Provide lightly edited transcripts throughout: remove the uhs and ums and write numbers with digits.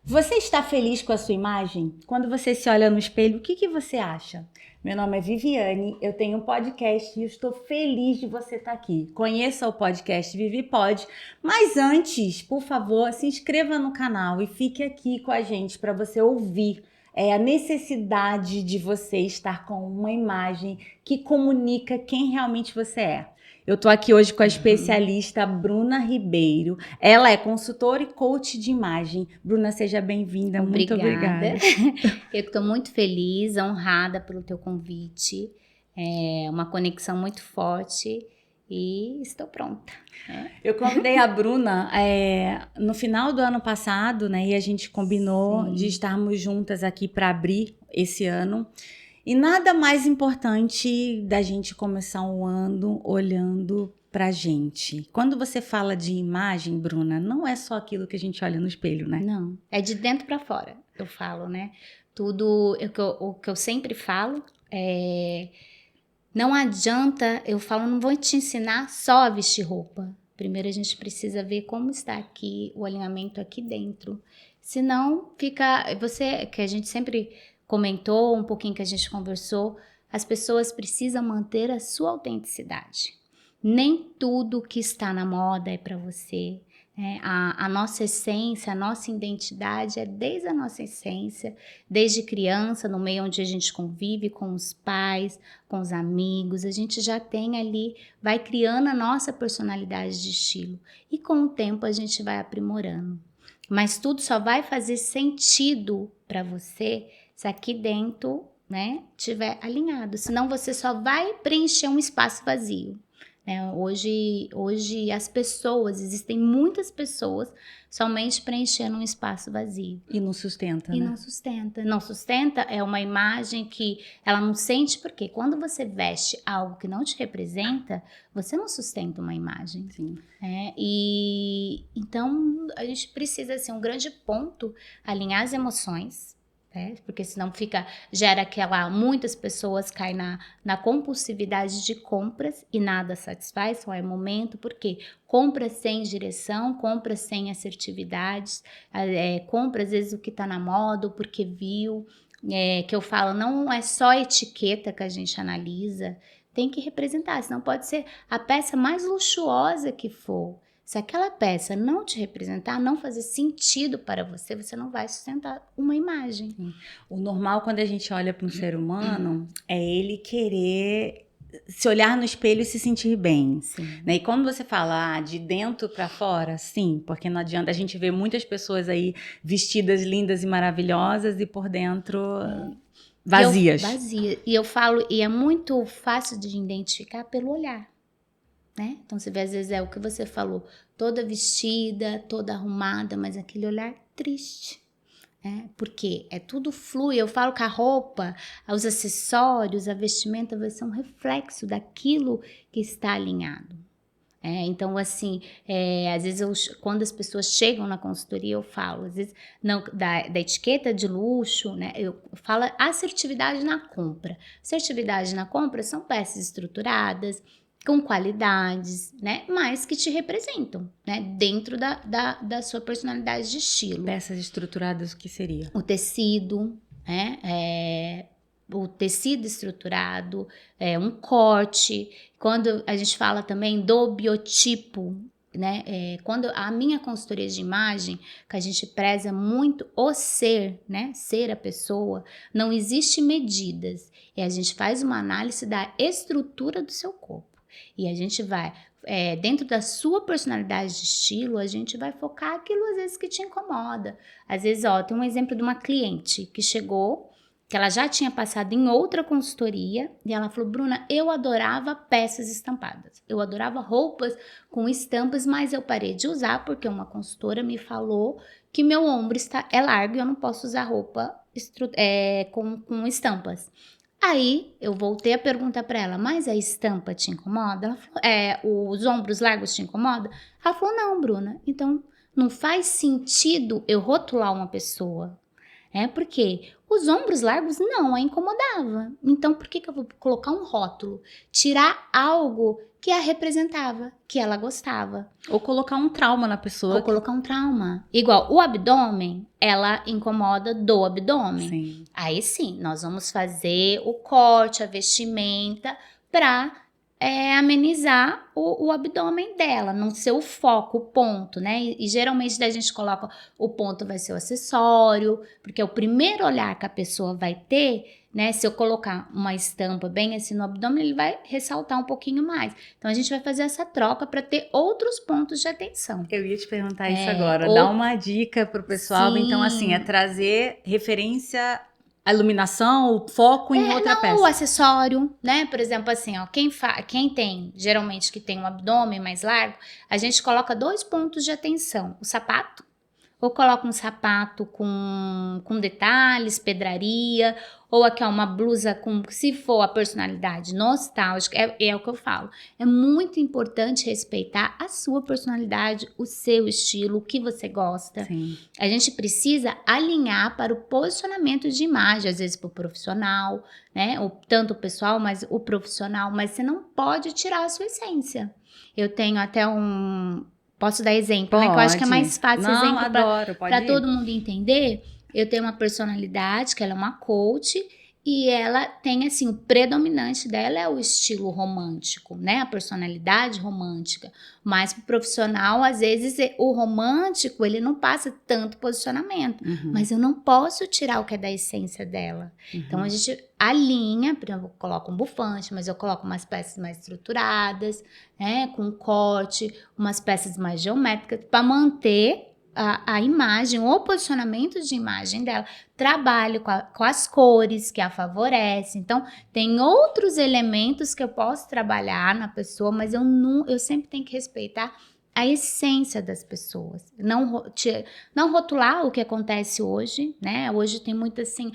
Você está feliz com a sua imagem? Quando você se olha no espelho, o que você acha? Meu nome é Viviane, eu tenho um podcast e eu estou feliz de você estar aqui. Conheça o podcast Vivi Pod, mas antes, por favor, se inscreva no canal e fique aqui com a gente para você ouvir a necessidade de você estar com uma imagem que comunica quem realmente você é. Eu tô aqui hoje com a especialista Bruna Ribeiro. Ela é consultora e coach de imagem. Bruna, seja bem-vinda. Muito obrigada. Eu estou muito feliz, honrada pelo teu convite. É uma conexão muito forte e estou pronta. Eu convidei a Bruna no final do ano passado, né? E a gente combinou de estarmos juntas aqui para abrir esse ano. E nada mais importante da gente começar um ano olhando pra gente. Quando você fala de imagem, Bruna, não é só aquilo que a gente olha no espelho, né? Não, é de dentro pra fora, eu falo, né? Tudo, o que eu sempre falo não adianta, eu falo, não vou te ensinar só a vestir roupa. Primeiro a gente precisa ver como está aqui, o alinhamento aqui dentro. Senão fica, que a gente sempre comentou, um pouquinho que a gente conversou, as pessoas precisam manter a sua autenticidade. Nem tudo que está na moda é para você. A nossa essência, a nossa identidade é desde a nossa essência, desde criança, no meio onde a gente convive com os pais, com os amigos, a gente já tem ali, vai criando a nossa personalidade de estilo e com o tempo a gente vai aprimorando. Mas tudo só vai fazer sentido para você se aqui dentro, né, tiver alinhado, senão você só vai preencher um espaço vazio. Hoje as pessoas, existem muitas pessoas somente preenchendo um espaço vazio. E não sustenta, e né? Não sustenta. Não sustenta é uma imagem que ela não sente, porque quando você veste algo que não te representa, você não sustenta uma imagem. Sim. E então a gente precisa ser um grande ponto, alinhar as emoções, porque senão muitas pessoas caem na compulsividade de compras e nada satisfaz, só é momento, porque compra sem direção, compra sem assertividades, compra às vezes o que está na moda, ou porque viu, que eu falo, não é só etiqueta que a gente analisa, tem que representar, senão pode ser a peça mais luxuosa que for. Se aquela peça não te representar, não fazer sentido para você, você não vai sustentar uma imagem. Sim. O normal, quando a gente olha para um ser humano, é ele querer se olhar no espelho e se sentir bem. Né? E quando você fala de dentro para fora, sim, porque não adianta, a gente vê muitas pessoas aí vestidas lindas e maravilhosas e por dentro vazias. Vazia. E eu falo, e é muito fácil de identificar pelo olhar. Então você vê, às vezes é o que você falou, toda vestida, toda arrumada, mas aquele olhar triste, porque tudo flui. Eu falo que a roupa, os acessórios, a vestimenta vai ser um reflexo daquilo que está alinhado. Então assim, às vezes quando as pessoas chegam na consultoria, eu falo, às vezes não, da etiqueta de luxo, eu falo assertividade na compra. Assertividade na compra são peças estruturadas, com qualidades, mas que te representam, dentro da sua personalidade de estilo. Peças estruturadas, o que seria? O tecido, o tecido estruturado, um corte. Quando a gente fala também do biotipo, quando a minha consultoria de imagem, que a gente preza muito o ser, ser a pessoa, não existe medidas. E a gente faz uma análise da estrutura do seu corpo. E a gente vai, dentro da sua personalidade de estilo, a gente vai focar aquilo às vezes que te incomoda. Às vezes, tem um exemplo de uma cliente que chegou, que ela já tinha passado em outra consultoria, e ela falou, Bruna, eu adorava peças estampadas, eu adorava roupas com estampas, mas eu parei de usar porque uma consultora me falou que meu ombro é largo e eu não posso usar roupa com estampas. Aí, eu voltei a perguntar para ela, mas a estampa te incomoda? Ela falou, os ombros largos te incomodam? Ela falou, não, Bruna, então Não faz sentido eu rotular uma pessoa. Porque os ombros largos não a incomodava. Então, por que eu vou colocar um rótulo? Tirar algo que a representava, que ela gostava. Ou colocar um trauma na pessoa. Ou colocar um trauma. Igual, o abdômen, ela incomoda do abdômen. Sim. Aí sim, nós vamos fazer o corte, a vestimenta, para amenizar o abdômen dela, não ser o foco, o ponto, né? E geralmente a gente coloca o ponto vai ser o acessório, porque é o primeiro olhar que a pessoa vai ter, né? Se eu colocar uma estampa bem assim no abdômen, ele vai ressaltar um pouquinho mais. Então a gente vai fazer essa troca para ter outros pontos de atenção. Eu ia te perguntar isso agora, dá uma dica pro pessoal. Sim. Então assim, é trazer referência, a iluminação, o foco em outra peça. O acessório, né? Por exemplo, assim, ó, quem tem, geralmente que tem um abdômen mais largo, a gente coloca 2 pontos de atenção. O sapato, ou coloca um sapato com detalhes, pedraria, ou aqui ó, uma blusa com, se for a personalidade nostálgica, é o que eu falo. É muito importante respeitar a sua personalidade, o seu estilo, o que você gosta. Sim. A gente precisa alinhar para o posicionamento de imagem, às vezes para o profissional, né? Tanto o pessoal, mas o profissional, mas você não pode tirar a sua essência. Eu tenho até posso dar exemplo, né? Que eu acho que é mais fácil exemplo para todo mundo entender. Eu tenho uma personalidade, que ela é uma coach, e ela tem, assim, o predominante dela é o estilo romântico, né? A personalidade romântica. Mas pro profissional, às vezes, o romântico, ele não passa tanto posicionamento. Uhum. Mas eu não posso tirar o que é da essência dela. Uhum. Então, a gente alinha, por exemplo, eu coloco um bufante, mas eu coloco umas peças mais estruturadas, né? Com corte, umas peças mais geométricas, para manter a imagem, o posicionamento de imagem dela, trabalho com as cores que a favorecem. Então, tem outros elementos que eu posso trabalhar na pessoa, mas eu sempre tenho que respeitar a essência das pessoas. Não rotular o que acontece hoje, né? Hoje tem muito assim,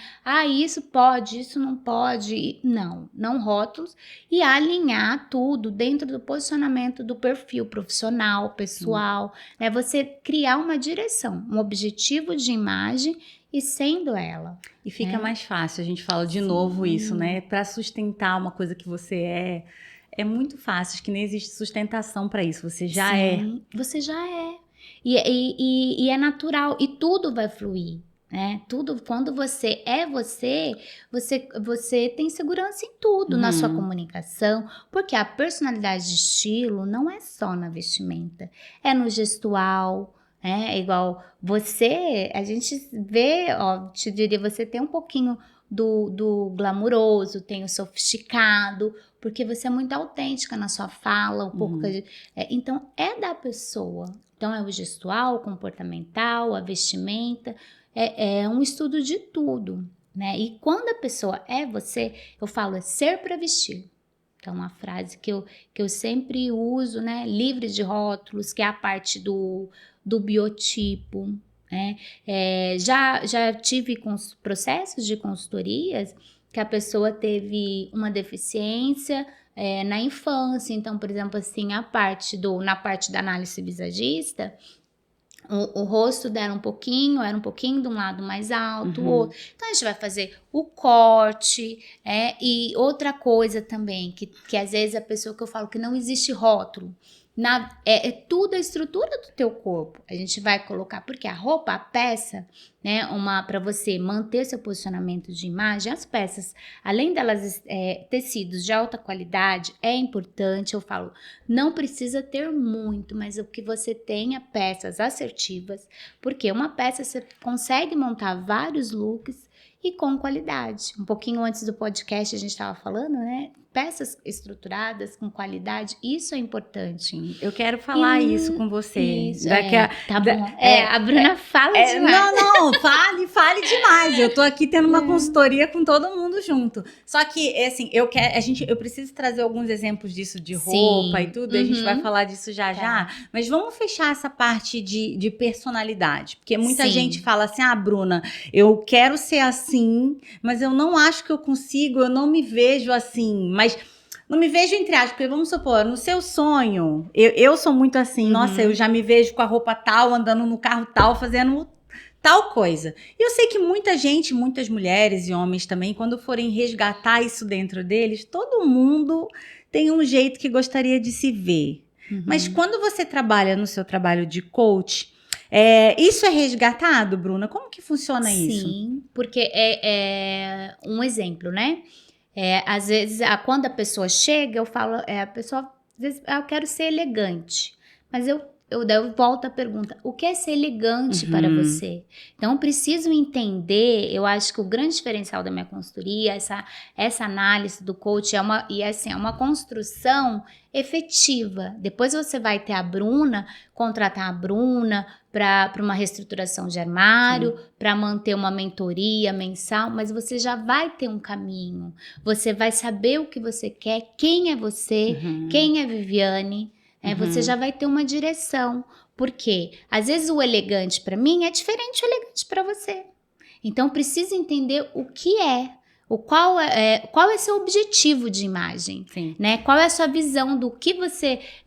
isso pode, isso não pode. Não rótulos. E alinhar tudo dentro do posicionamento do perfil profissional, pessoal. Né? Você criar uma direção, um objetivo de imagem e sendo ela. E fica mais fácil, a gente fala de novo isso, né? Para sustentar uma coisa que você é muito fácil, acho que nem existe sustentação para isso, você já é. Você já é. E é natural, e tudo vai fluir, né? Tudo, quando você é você tem segurança em tudo, na sua comunicação, porque a personalidade de estilo não é só na vestimenta, é no gestual, igual você, a gente vê, te diria, você tem um pouquinho do glamuroso, tem o sofisticado, porque você é muito autêntica na sua fala, um pouco então é da pessoa. Então é o gestual, o comportamental, a vestimenta, é um estudo de tudo, né? E quando a pessoa é você, eu falo, é ser para vestir. Então, uma frase que eu sempre uso, né? Livre de rótulos, que é a parte do biotipo, né? Já tive processos de consultorias que a pessoa teve uma deficiência na infância. Então, por exemplo, assim, na parte da análise visagista, o rosto dela era um pouquinho de um lado mais alto, o outro. Então, a gente vai fazer o corte, e outra coisa também, que às vezes a pessoa que eu falo que não existe rótulo, tudo a estrutura do teu corpo. A gente vai colocar, porque a roupa, a peça, né, para você manter seu posicionamento de imagem, as peças, além delas tecidos de alta qualidade, é importante, eu falo, não precisa ter muito, mas o que você tenha peças assertivas, porque uma peça você consegue montar vários looks e com qualidade. Um pouquinho antes do podcast a gente estava falando, né? Peças estruturadas com qualidade, isso é importante. Eu quero falar isso com você. Isso, tá bom. A Bruna fala demais. Não, fale demais. Eu tô aqui tendo uma consultoria com todo mundo junto. Só que, assim, eu preciso trazer alguns exemplos disso de roupa e tudo, a gente vai falar disso já. Mas vamos fechar essa parte de personalidade. Porque muita gente fala assim, Bruna, eu quero ser assim, mas eu não acho que eu consigo, eu não me vejo assim. Mas Não me vejo entre aspas, porque vamos supor, no seu sonho, eu sou muito assim, nossa, eu já me vejo com a roupa tal, andando no carro tal, fazendo tal coisa. E eu sei que muita gente, muitas mulheres e homens também, quando forem resgatar isso dentro deles, todo mundo tem um jeito que gostaria de se ver. Mas quando você trabalha no seu trabalho de coach, isso é resgatado, Bruna? Como que funciona isso? Sim, porque é um exemplo, né? Às vezes, quando a pessoa chega, eu falo, a pessoa, às vezes, eu quero ser elegante, mas daí eu volto à pergunta, o que é ser elegante para você? Então, eu preciso entender, eu acho que o grande diferencial da minha consultoria, essa análise do coach é uma construção efetiva. Depois você vai ter contratar a Bruna para uma reestruturação de armário, para manter uma mentoria mensal, mas você já vai ter um caminho. Você vai saber o que você quer, quem é você, quem é Viviane. Você já vai ter uma direção. Por quê? Às vezes o elegante para mim é diferente do elegante para você. Então, eu preciso entender o que é. Qual é seu objetivo de imagem, né? Qual é a sua visão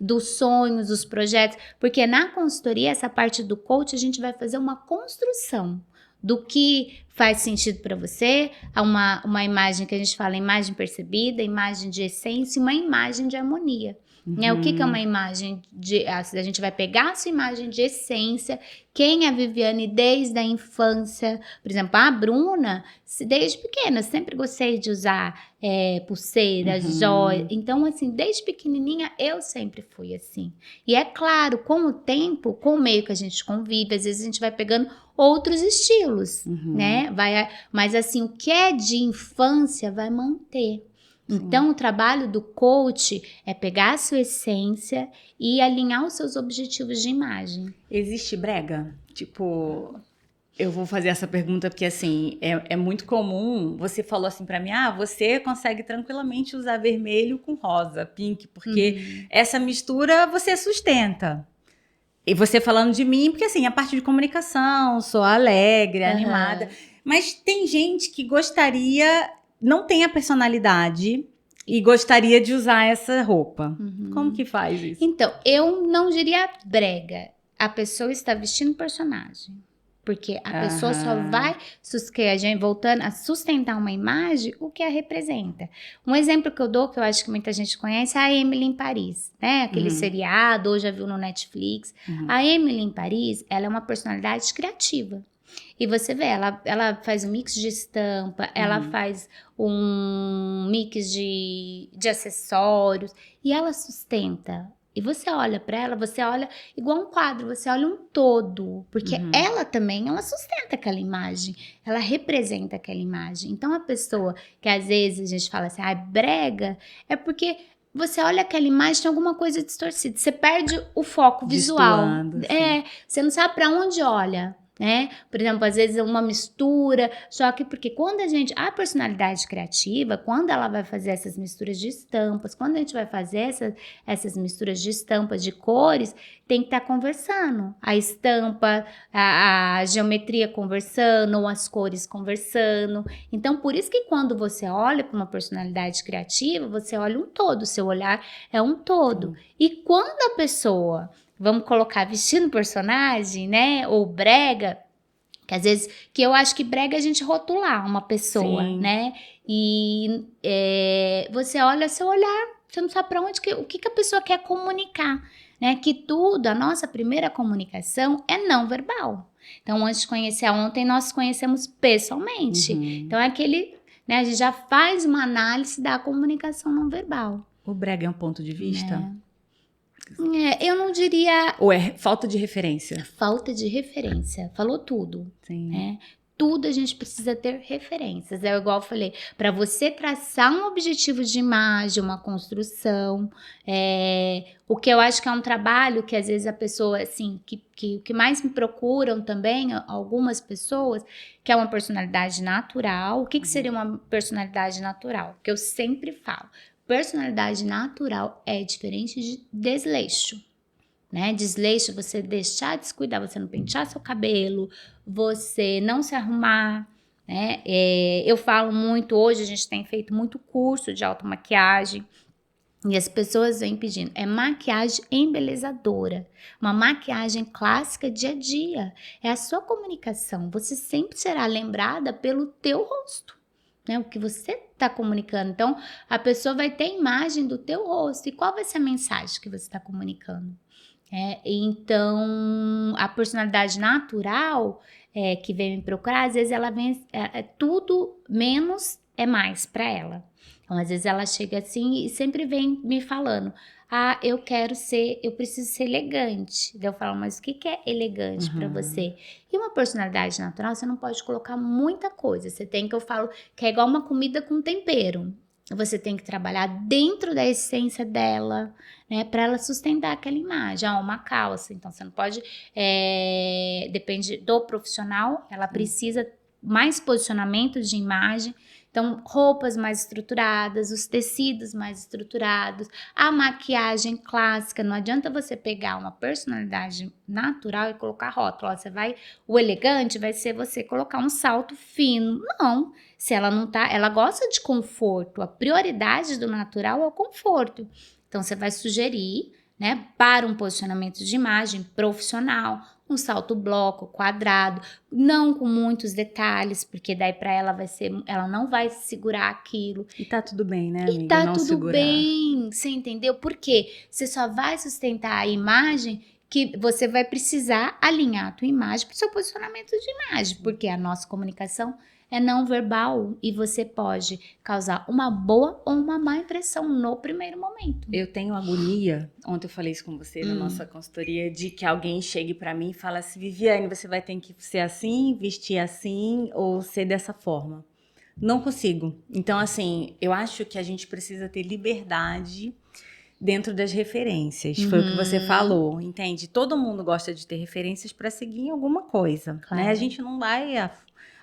dos sonhos, dos projetos? Porque na consultoria, essa parte do coach, a gente vai fazer uma construção do que faz sentido para você, uma imagem que a gente fala, imagem percebida, imagem de essência e uma imagem de harmonia. O que é uma imagem a gente vai pegar a sua imagem de essência, quem é a Viviane desde a infância. Por exemplo, a Bruna, desde pequena, sempre gostei de usar pulseiras, joias. Então, assim, desde pequenininha, eu sempre fui assim. E é claro, com o tempo, com o meio que a gente convive, às vezes a gente vai pegando outros estilos, né? Mas assim, o que é de infância vai manter. Então, o trabalho do coach é pegar a sua essência e alinhar os seus objetivos de imagem. Existe brega? Tipo, eu vou fazer essa pergunta porque, assim, é muito comum. Você falou assim pra mim, você consegue tranquilamente usar vermelho com rosa, pink, porque essa mistura você sustenta. E você falando de mim, porque, assim, a parte de comunicação, sou alegre, animada. Mas tem gente que não tem a personalidade e gostaria de usar essa roupa. Como que faz isso? Então, eu não diria brega. A pessoa está vestindo personagem. Porque a pessoa só vai, voltando a sustentar uma imagem, o que a representa. Um exemplo que eu dou, que eu acho que muita gente conhece, é a Emily em Paris, né? Aquele seriado, ou já viu no Netflix. A Emily em Paris, ela é uma personalidade criativa. E você vê, ela faz um mix de estampa, ela faz um mix de acessórios, e ela sustenta. E você olha para ela, você olha igual um quadro, você olha um todo. Porque ela também, ela sustenta aquela imagem, ela representa aquela imagem. Então, a pessoa que às vezes a gente fala assim, brega, é porque você olha aquela imagem, tem alguma coisa distorcida. Você perde o foco visual. Você não sabe para onde olha. Né? Por exemplo, às vezes é uma mistura, só que porque quando a personalidade criativa, quando ela vai fazer essas misturas de estampas, quando a gente vai fazer essas misturas de estampas, de cores, tem que estar conversando. A estampa, a geometria conversando, ou as cores conversando. Então, por isso que quando você olha para uma personalidade criativa, você olha um todo, seu olhar é um todo. E quando a pessoa... Vamos colocar vestindo personagem, né? Ou brega, que às vezes, que eu acho que brega é a gente rotular uma pessoa, né? E você olha seu olhar, você não sabe para onde, o que a pessoa quer comunicar, né? Que a nossa primeira comunicação é não verbal. Então, antes de conhecer ontem, nós conhecemos pessoalmente. Então, é né? A gente já faz uma análise da comunicação não verbal. O brega é um ponto de vista? Eu não diria... Ou é falta de referência? Falta de referência. Falou tudo. Né? Tudo a gente precisa ter referências. É igual eu falei, para você traçar um objetivo de imagem, uma construção, o que eu acho que é um trabalho que às vezes a pessoa, assim, que mais me procuram também, algumas pessoas, que é uma personalidade natural. O que seria uma personalidade natural? Que eu sempre falo. Personalidade natural é diferente de desleixo, né? Desleixo, você deixar de se cuidar, você não pentear seu cabelo, você não se arrumar, né? Eu falo muito, hoje a gente tem feito muito curso de automaquiagem, E as pessoas vêm pedindo, é maquiagem embelezadora, uma maquiagem clássica dia a dia, é a sua comunicação, você sempre será lembrada pelo teu rosto, né? O que você está comunicando, então a pessoa vai ter a imagem do teu rosto, e qual vai ser a mensagem que você está comunicando? Então, a personalidade natural que vem me procurar, às vezes ela vem, tudo menos é mais para ela. Então, às vezes ela chega assim e sempre vem me falando, eu preciso ser elegante. Daí eu falo, mas o que é elegante para você? E uma personalidade natural, você não pode colocar muita coisa. Você tem que, eu falo, que é igual uma comida com tempero. Você tem que trabalhar dentro da essência dela, né, para ela sustentar aquela imagem. Uma calça, então você não pode, depende do profissional, ela precisa mais posicionamento de imagem, então roupas mais estruturadas, os tecidos mais estruturados, a maquiagem clássica. Não adianta você pegar uma personalidade natural e colocar rótulo, o elegante vai ser você colocar um salto fino, não. Se ela não tá, ela gosta de conforto, a prioridade do natural é o conforto. Então você vai sugerir, né, para um posicionamento de imagem profissional, um salto bloco, quadrado, não com muitos detalhes, porque daí para ela ela não vai segurar aquilo. E tá tudo bem, né, amiga? E tá não tudo segurar. bem, você entendeu? Por quê? Você só vai sustentar a imagem que você vai precisar alinhar a tua imagem para o seu posicionamento de imagem, porque a nossa comunicação é não verbal e você pode causar uma boa ou uma má impressão no primeiro momento. Eu tenho agonia, ontem eu falei isso com você na nossa consultoria, de que alguém chegue pra mim e fale assim, Viviane, você vai ter que ser assim, vestir assim ou ser dessa forma. Não consigo. Então, assim, eu acho que a gente precisa ter liberdade dentro das referências. Foi o que você falou, entende? Todo mundo gosta de ter referências para seguir em alguma coisa, Claro. né? A gente não vai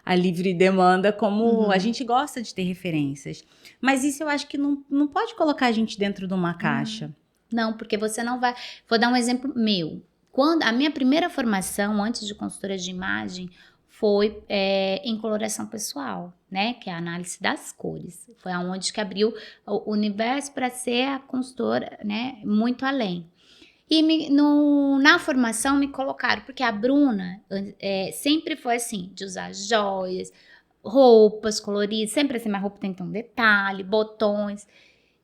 a livre demanda como a gente gosta de ter referências. Mas isso eu acho que não pode colocar a gente dentro de uma caixa. Não, porque você não vai... Vou dar um exemplo meu. Quando a minha primeira formação, antes de consultora de imagem, foi em coloração pessoal, né? Que é a análise das cores. Foi aonde que abriu o universo para ser a consultora, né? Muito além. E na formação me colocaram, porque a Bruna sempre foi assim, de usar joias, roupas coloridas, sempre assim, minha roupa tem que ter um detalhe, botões.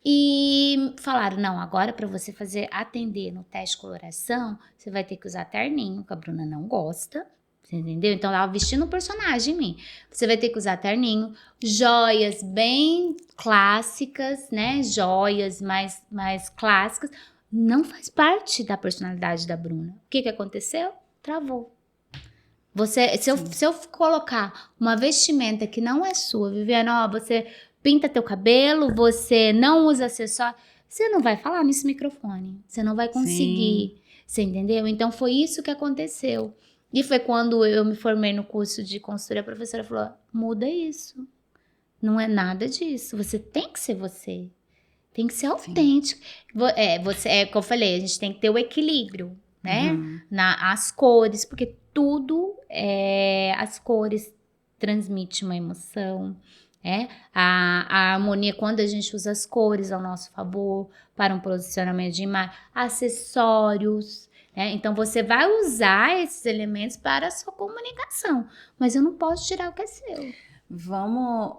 E falaram, não, agora para você atender no teste de coloração, você vai ter que usar terninho, que a Bruna não gosta. Você entendeu? Então, ela vestindo um personagem em mim. Você vai ter que usar terninho, joias bem clássicas, né? Joias mais clássicas. Não faz parte da personalidade da Bruna. O que aconteceu? Travou. Se eu colocar uma vestimenta que não é sua, Viviane, você pinta teu cabelo, você não usa acessório, você não vai falar nesse microfone. Você não vai conseguir. Sim. Você entendeu? Então, foi isso que aconteceu. E foi quando eu me formei no curso de consultoria, a professora falou, muda isso. Não é nada disso. Você tem que ser você. Tem que ser autêntico. Como eu falei, a gente tem que ter o equilíbrio, né? As cores, porque tudo, as cores transmitem uma emoção. A harmonia, quando a gente usa as cores ao nosso favor, para um posicionamento de imagem, acessórios. Então, você vai usar esses elementos para a sua comunicação, mas eu não posso tirar o que é seu. Vamos.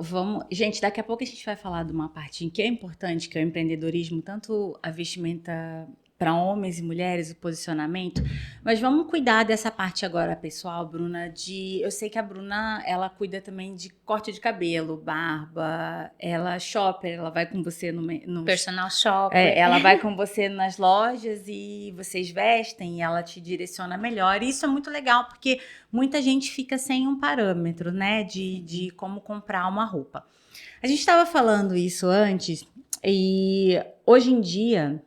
Gente, daqui a pouco a gente vai falar de uma parte que é importante, que é o empreendedorismo, tanto a vestimenta para homens e mulheres, o posicionamento, mas vamos cuidar dessa parte agora, pessoal, Bruna, eu sei que a Bruna, ela cuida também de corte de cabelo, barba, ela shopper, ela vai com você no personal shopper. Ela vai com você nas lojas e vocês vestem e ela te direciona melhor, e isso é muito legal, porque muita gente fica sem um parâmetro, né, de como comprar uma roupa. A gente estava falando isso antes, e hoje em dia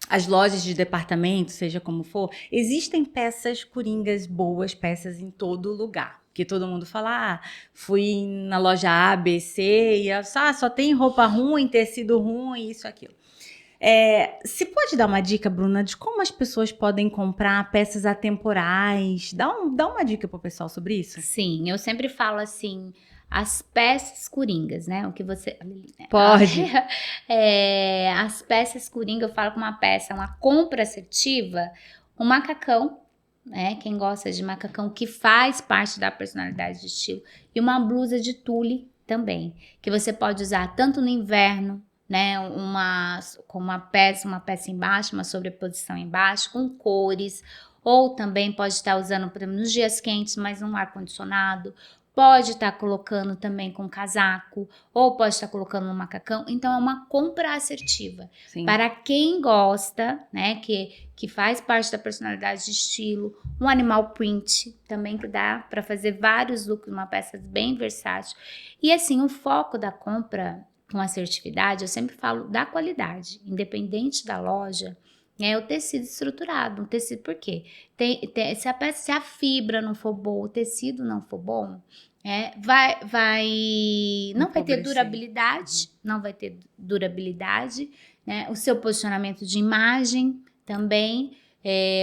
as lojas de departamento, seja como for, existem peças coringas boas, peças em todo lugar. Porque todo mundo fala, fui na loja A, B, C, e só tem roupa ruim, tecido ruim, isso, aquilo. Se pode dar uma dica, Bruna, de como as pessoas podem comprar peças atemporais? Dá uma dica pro pessoal sobre isso? Sim, eu sempre falo assim, as peças coringas, né? O que você... Pode. As peças coringa, eu falo com uma peça, uma compra assertiva, um macacão, né? Quem gosta de macacão, que faz parte da personalidade de estilo, e uma blusa de tule também, que você pode usar tanto no inverno, né, com uma peça embaixo, uma sobreposição embaixo, com cores, ou também pode estar usando, por exemplo, nos dias quentes, mas um ar-condicionado, pode estar colocando também com casaco, ou pode estar colocando no macacão. Então é uma compra assertiva. Sim. Para quem gosta, né, que faz parte da personalidade de estilo, um animal print também, que dá para fazer vários looks, uma peça bem versátil. E assim, o foco da compra com assertividade, eu sempre falo da qualidade, independente da loja, é o tecido estruturado. O tecido, por quê? Se a fibra não for boa, o tecido não for bom, não vai ter durabilidade, não vai ter durabilidade, né? O seu posicionamento de imagem também,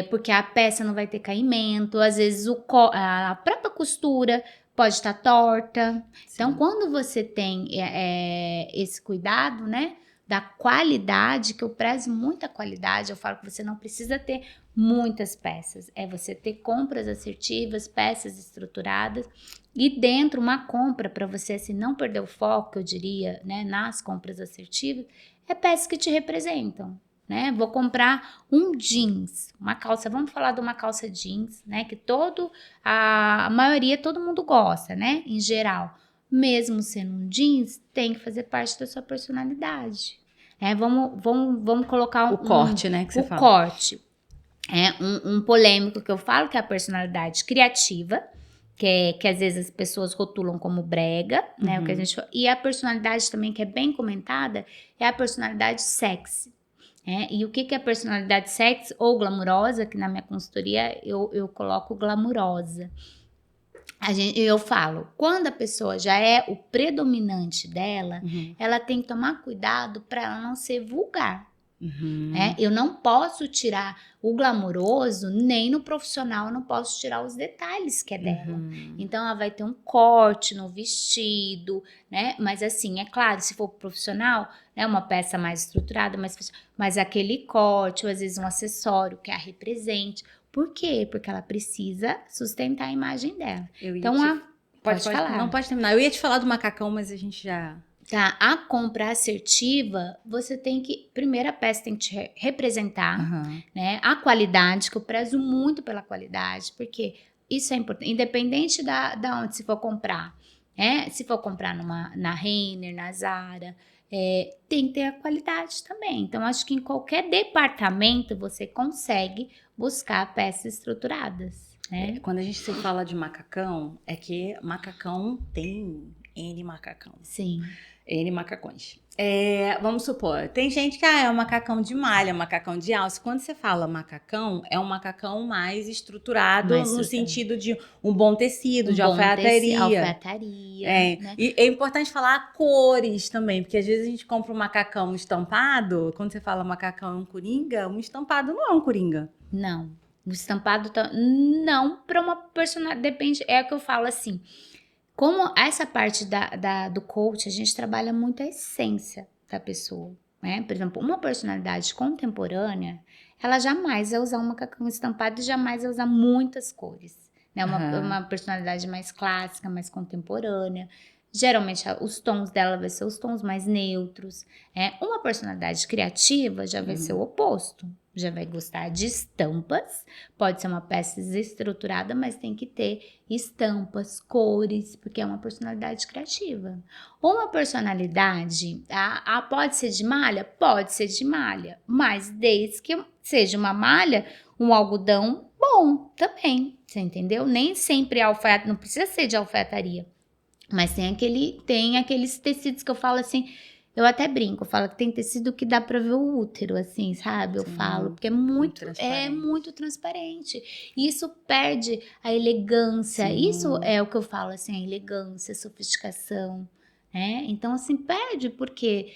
porque a peça não vai ter caimento, às vezes a própria costura pode estar torta. Sim. Então, quando você tem esse cuidado, né, da qualidade, que eu prezo muito a qualidade, eu falo que você não precisa ter muitas peças, é você ter compras assertivas, peças estruturadas, e dentro uma compra para você assim, não perder o foco, eu diria, né, nas compras assertivas, é peças que te representam. Né? Vou comprar um jeans, uma calça, vamos falar de uma calça jeans, né? Que a maioria, todo mundo gosta, né? Em geral, mesmo sendo um jeans, tem que fazer parte da sua personalidade. Vamos colocar o corte, né? Que você fala. O corte. Um polêmico que eu falo, que é a personalidade criativa, que às vezes as pessoas rotulam como brega, né? O que a gente, e a personalidade também, que é bem comentada, é a personalidade sexy. E o que é personalidade sexy ou glamurosa, que na minha consultoria eu coloco glamurosa. Eu falo, quando a pessoa já é o predominante dela, ela tem que tomar cuidado para ela não ser vulgar. Eu não posso tirar o glamouroso, nem no profissional eu não posso tirar os detalhes que é dela. Então ela vai ter um corte no vestido, né? Mas assim, é claro, se for profissional, né, uma peça mais estruturada, mas aquele corte, ou às vezes um acessório que a represente. Por quê? Porque ela precisa sustentar a imagem dela. Pode falar. Não, pode terminar. Eu ia te falar do macacão, mas a gente já... Tá, a compra assertiva, você tem que... Primeiro, a peça tem que te representar, né? A qualidade, que eu prezo muito pela qualidade, porque isso é importante. Independente da onde se for comprar, né? Se for comprar na Renner, na Zara, tem que ter a qualidade também. Então, acho que em qualquer departamento você consegue buscar peças estruturadas, né? Quando a gente se fala de macacão, é que macacão tem N macacão. Sim. N macacões. Vamos supor, tem gente que é um macacão de malha, macacão de alça. Quando você fala macacão, é um macacão mais estruturado, no sentido de um bom tecido, de alfaiataria. Né? E é importante falar cores também, porque às vezes a gente compra um macacão estampado. Quando você fala macacão coringa, um estampado não é um coringa. Não. O estampado não, para uma personalidade, depende, é o que eu falo assim. Como essa parte do coach, a gente trabalha muito a essência da pessoa, né? Por exemplo, uma personalidade contemporânea, ela jamais vai usar um macacão estampado e jamais vai usar muitas cores, né? Uma personalidade mais clássica, mais contemporânea. Geralmente, os tons dela vai ser os tons mais neutros. Uma personalidade criativa já vai ser o oposto. Já vai gostar de estampas, pode ser uma peça desestruturada, mas tem que ter estampas, cores, porque é uma personalidade criativa. Uma personalidade, pode ser de malha? Pode ser de malha, mas desde que seja uma malha, um algodão bom também, você entendeu? Nem sempre não precisa ser de alfaiataria, mas tem aqueles tecidos que eu falo assim... Eu até brinco, eu falo que tem tecido que dá pra ver o útero, assim, sabe? Eu falo, porque é muito transparente. E isso perde a elegância. Sim. Isso é o que eu falo, assim, a elegância, a sofisticação. Então, assim, perde, porque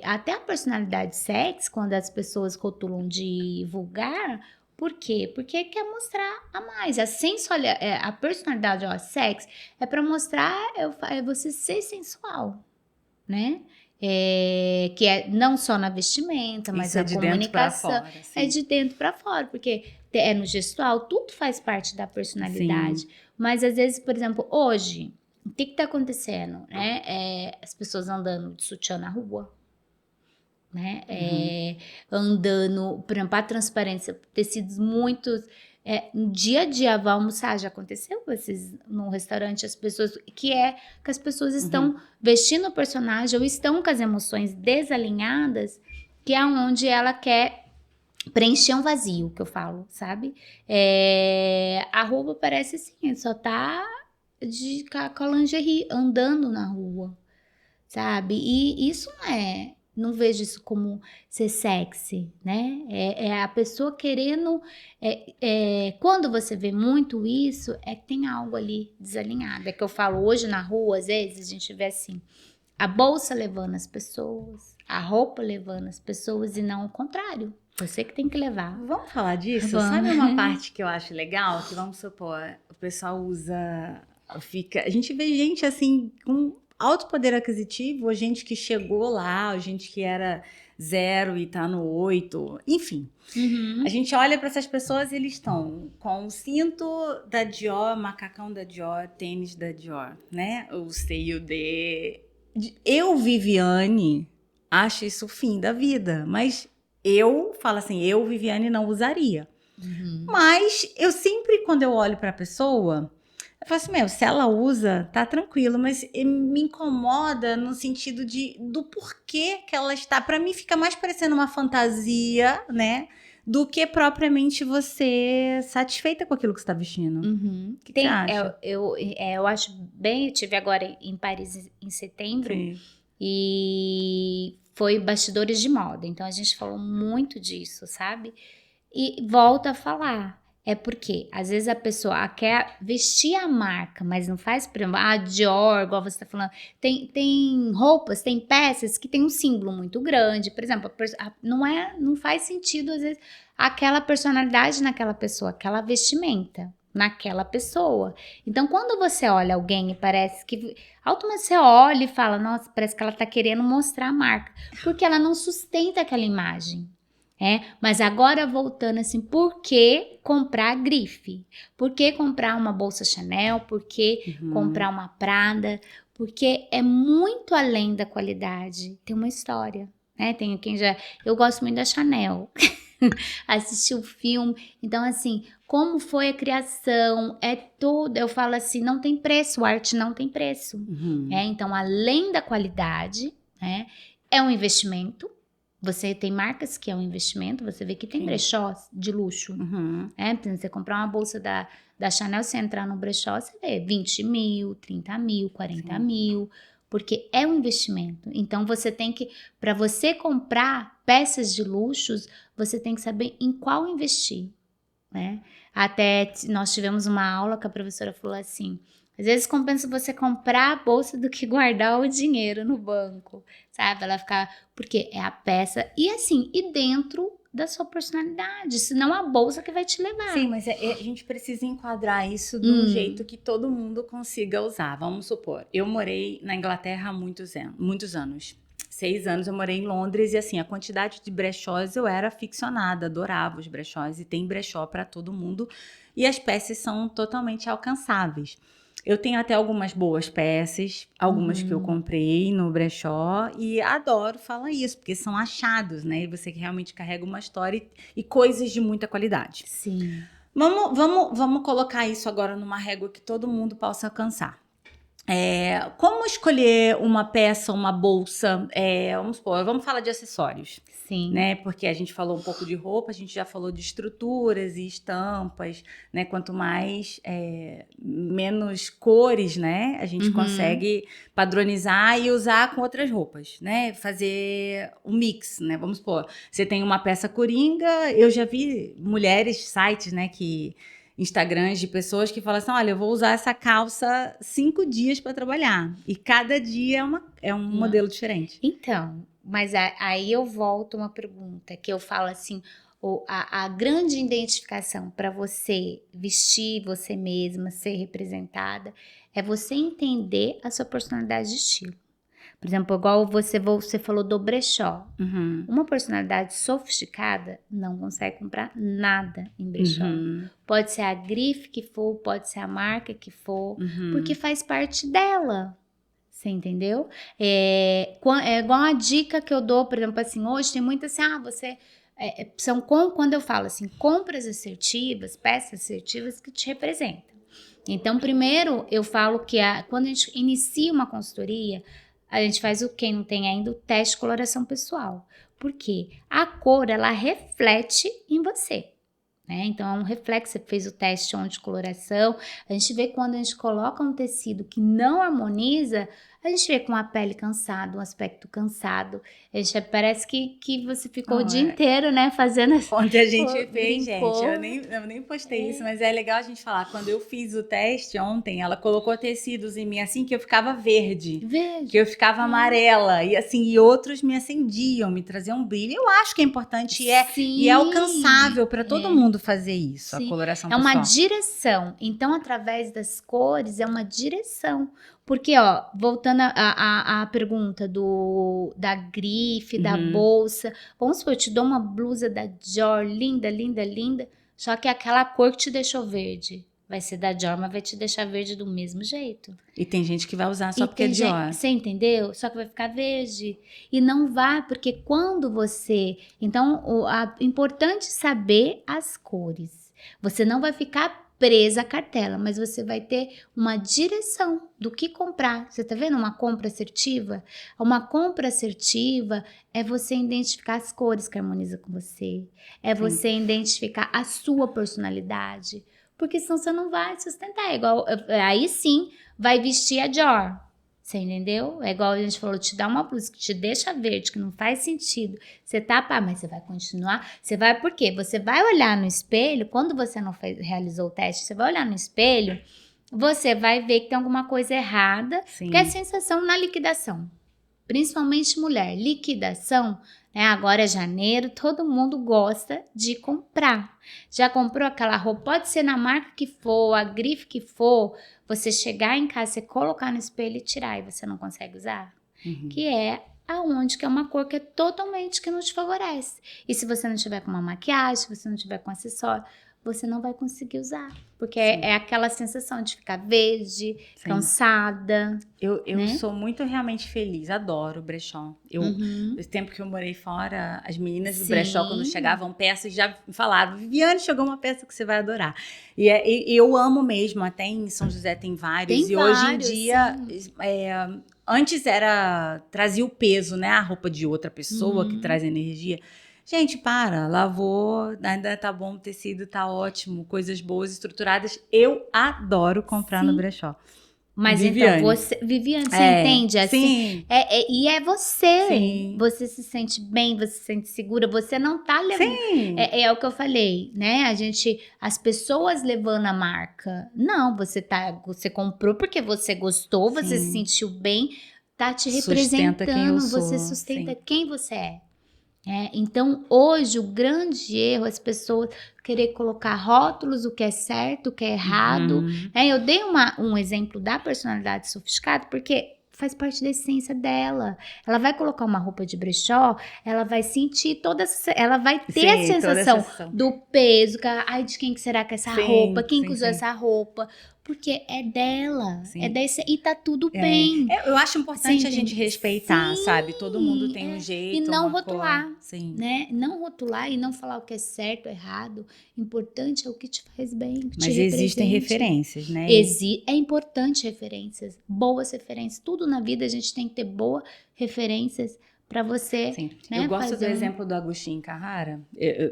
até a personalidade sexy, quando as pessoas rotulam de vulgar, Por quê? Porque quer mostrar a mais. A sensualidade, a personalidade, ó, sexy, é pra mostrar é você ser sensual, né? Que é não só na vestimenta, mas Isso é na de dentro pra comunicação. fora, É assim. de dentro pra fora, porque é no gestual, tudo faz parte da personalidade. Sim. Mas às vezes, por exemplo, hoje, o que tá acontecendo, né? As pessoas andando de sutiã na rua, né? Andando, por exemplo, a transparência, tecidos muitos. No dia a dia, vai almoçar, já aconteceu vocês num restaurante, que as pessoas estão vestindo o personagem ou estão com as emoções desalinhadas, que é onde ela quer preencher um vazio, que eu falo, sabe? A roupa parece assim, só tá com a lingerie andando na rua, sabe? E isso não vejo isso como ser sexy, né? É a pessoa querendo. Quando você vê muito isso, é que tem algo ali desalinhado. É que eu falo hoje na rua, às vezes a gente vê assim: a bolsa levando as pessoas, a roupa levando as pessoas e não o contrário. Você que tem que levar. Vamos falar disso? Vamos. Sabe uma parte que eu acho legal? Que vamos supor, o pessoal usa. A gente vê gente assim com alto poder aquisitivo, ou gente que chegou lá, ou gente que era 0 e tá no 8, enfim. A gente olha para essas pessoas e eles estão com o cinto da Dior, macacão da Dior, tênis da Dior, né? O C e o D. Eu, Viviane, acho isso o fim da vida, mas eu falo assim, eu, Viviane, não usaria. Mas eu sempre, quando eu olho para a pessoa, eu falo assim, se ela usa, tá tranquilo, mas me incomoda no sentido do porquê que ela está. Para mim fica mais parecendo uma fantasia, né? Do que propriamente você satisfeita com aquilo que você está vestindo. O que você acha? Eu acho bem. Eu estive agora em Paris em setembro. Sim. E foi bastidores de moda. Então a gente falou muito disso, sabe? E volta a falar. É porque às vezes a pessoa quer vestir a marca, mas não faz, por exemplo, a Dior, igual você tá falando. Tem roupas, tem peças que tem um símbolo muito grande. Por exemplo, não faz sentido, às vezes, aquela personalidade naquela pessoa, aquela vestimenta naquela pessoa. Então, quando você olha alguém e parece que automaticamente você olha e fala, nossa, parece que ela tá querendo mostrar a marca, porque ela não sustenta aquela imagem. Mas agora voltando assim, por que comprar grife? Por que comprar uma bolsa Chanel? Por que comprar uma Prada? Porque é muito além da qualidade, tem uma história, né? Eu gosto muito da Chanel. Assisti o filme, então assim, como foi a criação, tudo, eu falo assim, não tem preço, arte não tem preço, então além da qualidade, é um investimento, você tem marcas que é um investimento, você vê que tem brechós de luxo, você comprar uma bolsa da Chanel, você entrar no brechó, você vê 20 mil, 30 mil, 40 mil, porque é um investimento. Então, para você comprar peças de luxos, você tem que saber em qual investir, né? Até nós tivemos uma aula que a professora falou assim, às vezes compensa você comprar a bolsa do que guardar o dinheiro no banco, sabe? Porque é a peça, e dentro da sua personalidade, senão a bolsa que vai te levar. Sim, mas a gente precisa enquadrar isso de um jeito que todo mundo consiga usar. Vamos supor, eu morei na Inglaterra há muitos anos. 6 anos eu morei em Londres e assim, a quantidade de brechós eu era aficionada, adorava os brechós e tem brechó para todo mundo e as peças são totalmente alcançáveis. Eu tenho até algumas boas peças, algumas que eu comprei no brechó e adoro falar isso, porque são achados, né? E você que realmente carrega uma história e coisas de muita qualidade. Sim. Vamos colocar isso agora numa régua que todo mundo possa alcançar. Como escolher uma peça, uma bolsa? Vamos falar de acessórios. Sim. Né? Porque a gente falou um pouco de roupa, a gente já falou de estruturas e estampas, né? Quanto mais, menos cores, né? A gente consegue padronizar e usar com outras roupas, né? Fazer um mix, né? Vamos supor, você tem uma peça coringa, eu já vi mulheres, sites, né? Instagrams de pessoas que falam assim, olha, eu vou usar essa calça 5 dias para trabalhar. E cada dia é um modelo diferente. Então, mas aí eu volto uma pergunta, que eu falo assim, a grande identificação para você vestir você mesma, ser representada, é você entender a sua personalidade de estilo. Por exemplo, igual você falou do brechó. Uhum. Uma personalidade sofisticada não consegue comprar nada em brechó. Pode ser a grife que for, pode ser a marca que for, porque faz parte dela. Você entendeu? É igual a dica que eu dou, por exemplo, assim, hoje tem muito assim, quando eu falo assim, compras assertivas, peças assertivas que te representam. Então, primeiro, eu falo que quando a gente inicia uma consultoria, a gente faz quem não tem ainda, o teste de coloração pessoal. Por quê? A cor, ela reflete em você. Né? Então, é um reflexo, você fez o teste de coloração, a gente vê quando a gente coloca um tecido que não harmoniza, a gente vê com a pele cansada, um aspecto cansado, parece que você ficou o dia inteiro, né, fazendo... Ontem a gente fez, brincou. gente, eu nem postei isso, mas é legal a gente falar, quando eu fiz o teste ontem, ela colocou tecidos em mim assim que eu ficava verde. Que eu ficava amarela, e assim, e outros me acendiam, me traziam brilho. Eu acho que é importante e é alcançável para todo mundo fazer isso, Sim. a coloração pessoal. pessoal. Uma direção. Então, através das cores, é uma direção. Porque, ó, voltando à pergunta da grife, da bolsa. Vamos supor, eu te dou uma blusa da Dior, linda, linda, linda. Só que aquela cor que te deixou verde. Vai ser da Dior, mas vai te deixar verde do mesmo jeito. E tem gente que vai usar só porque é Dior. Você entendeu? Só que vai ficar verde. E não vai, porque quando você... Então, importante saber as cores. Você não vai ficar presa à cartela, mas você vai ter uma direção do que comprar. Você tá vendo uma compra assertiva? Uma compra assertiva é você identificar as cores que harmonizam com você. É você identificar a sua personalidade. Porque senão você não vai sustentar. Aí sim, vai vestir a Dior. Você entendeu? É igual a gente falou, te dá uma blusa que te deixa verde, que não faz sentido. Você tapa, mas você vai continuar. Você vai por quê? Você vai olhar no espelho, quando você não realizou o teste, você vai olhar no espelho, você vai ver que tem alguma coisa errada, que é sensação na liquidação. Principalmente mulher, liquidação, né? Agora é janeiro, todo mundo gosta de comprar. Já comprou aquela roupa? Pode ser na marca que for, a grife que for, você chegar em casa, você colocar no espelho e tirar e você não consegue usar. Que é aonde que é uma cor que é totalmente que não te favorece. E se você não tiver com uma maquiagem, se você não tiver com acessório, você não vai conseguir usar. Porque é aquela sensação de ficar verde, cansada. Eu sou muito realmente feliz, adoro brechó. Esse tempo que eu morei fora, as meninas do brechó, quando chegavam peças, já falavam, Viviane, chegou uma peça que você vai adorar. E eu amo mesmo, até em São José tem vários. Hoje em dia, antes trazia o peso, né? A roupa de outra pessoa que traz energia. Gente, lavou, ainda tá bom, o tecido tá ótimo, coisas boas, estruturadas. Eu adoro comprar no brechó. Mas Viviane. Então, Viviane, você entende? Assim, sim. E é você. Sim. Você se sente bem, você se sente segura, você não tá levando... Sim. É o que eu falei, né? As pessoas levando a marca. Não, você comprou porque você gostou, você se sentiu bem, tá te representando, Sustenta quem eu sou, você sustenta quem você é. Então, hoje, o grande erro é as pessoas querer colocar rótulos, o que é certo, o que é errado. Eu dei um exemplo da personalidade sofisticada, porque faz parte da essência dela. Ela vai colocar uma roupa de brechó, ela vai sentir ela vai ter a sensação do peso, de quem que será que é essa roupa, quem que usou essa roupa. Porque é dela, e tá tudo bem. Eu acho importante a gente respeitar, sabe? Todo mundo tem um jeito, e não uma rotular, cor. né? Não rotular e não falar o que é certo, errado. Importante é o que te faz bem, que te Mas existem referências, né? É importante referências, boas referências. Tudo na vida a gente tem que ter boas referências para você. Sim. Né, eu gosto do exemplo do Agostinho Carrara.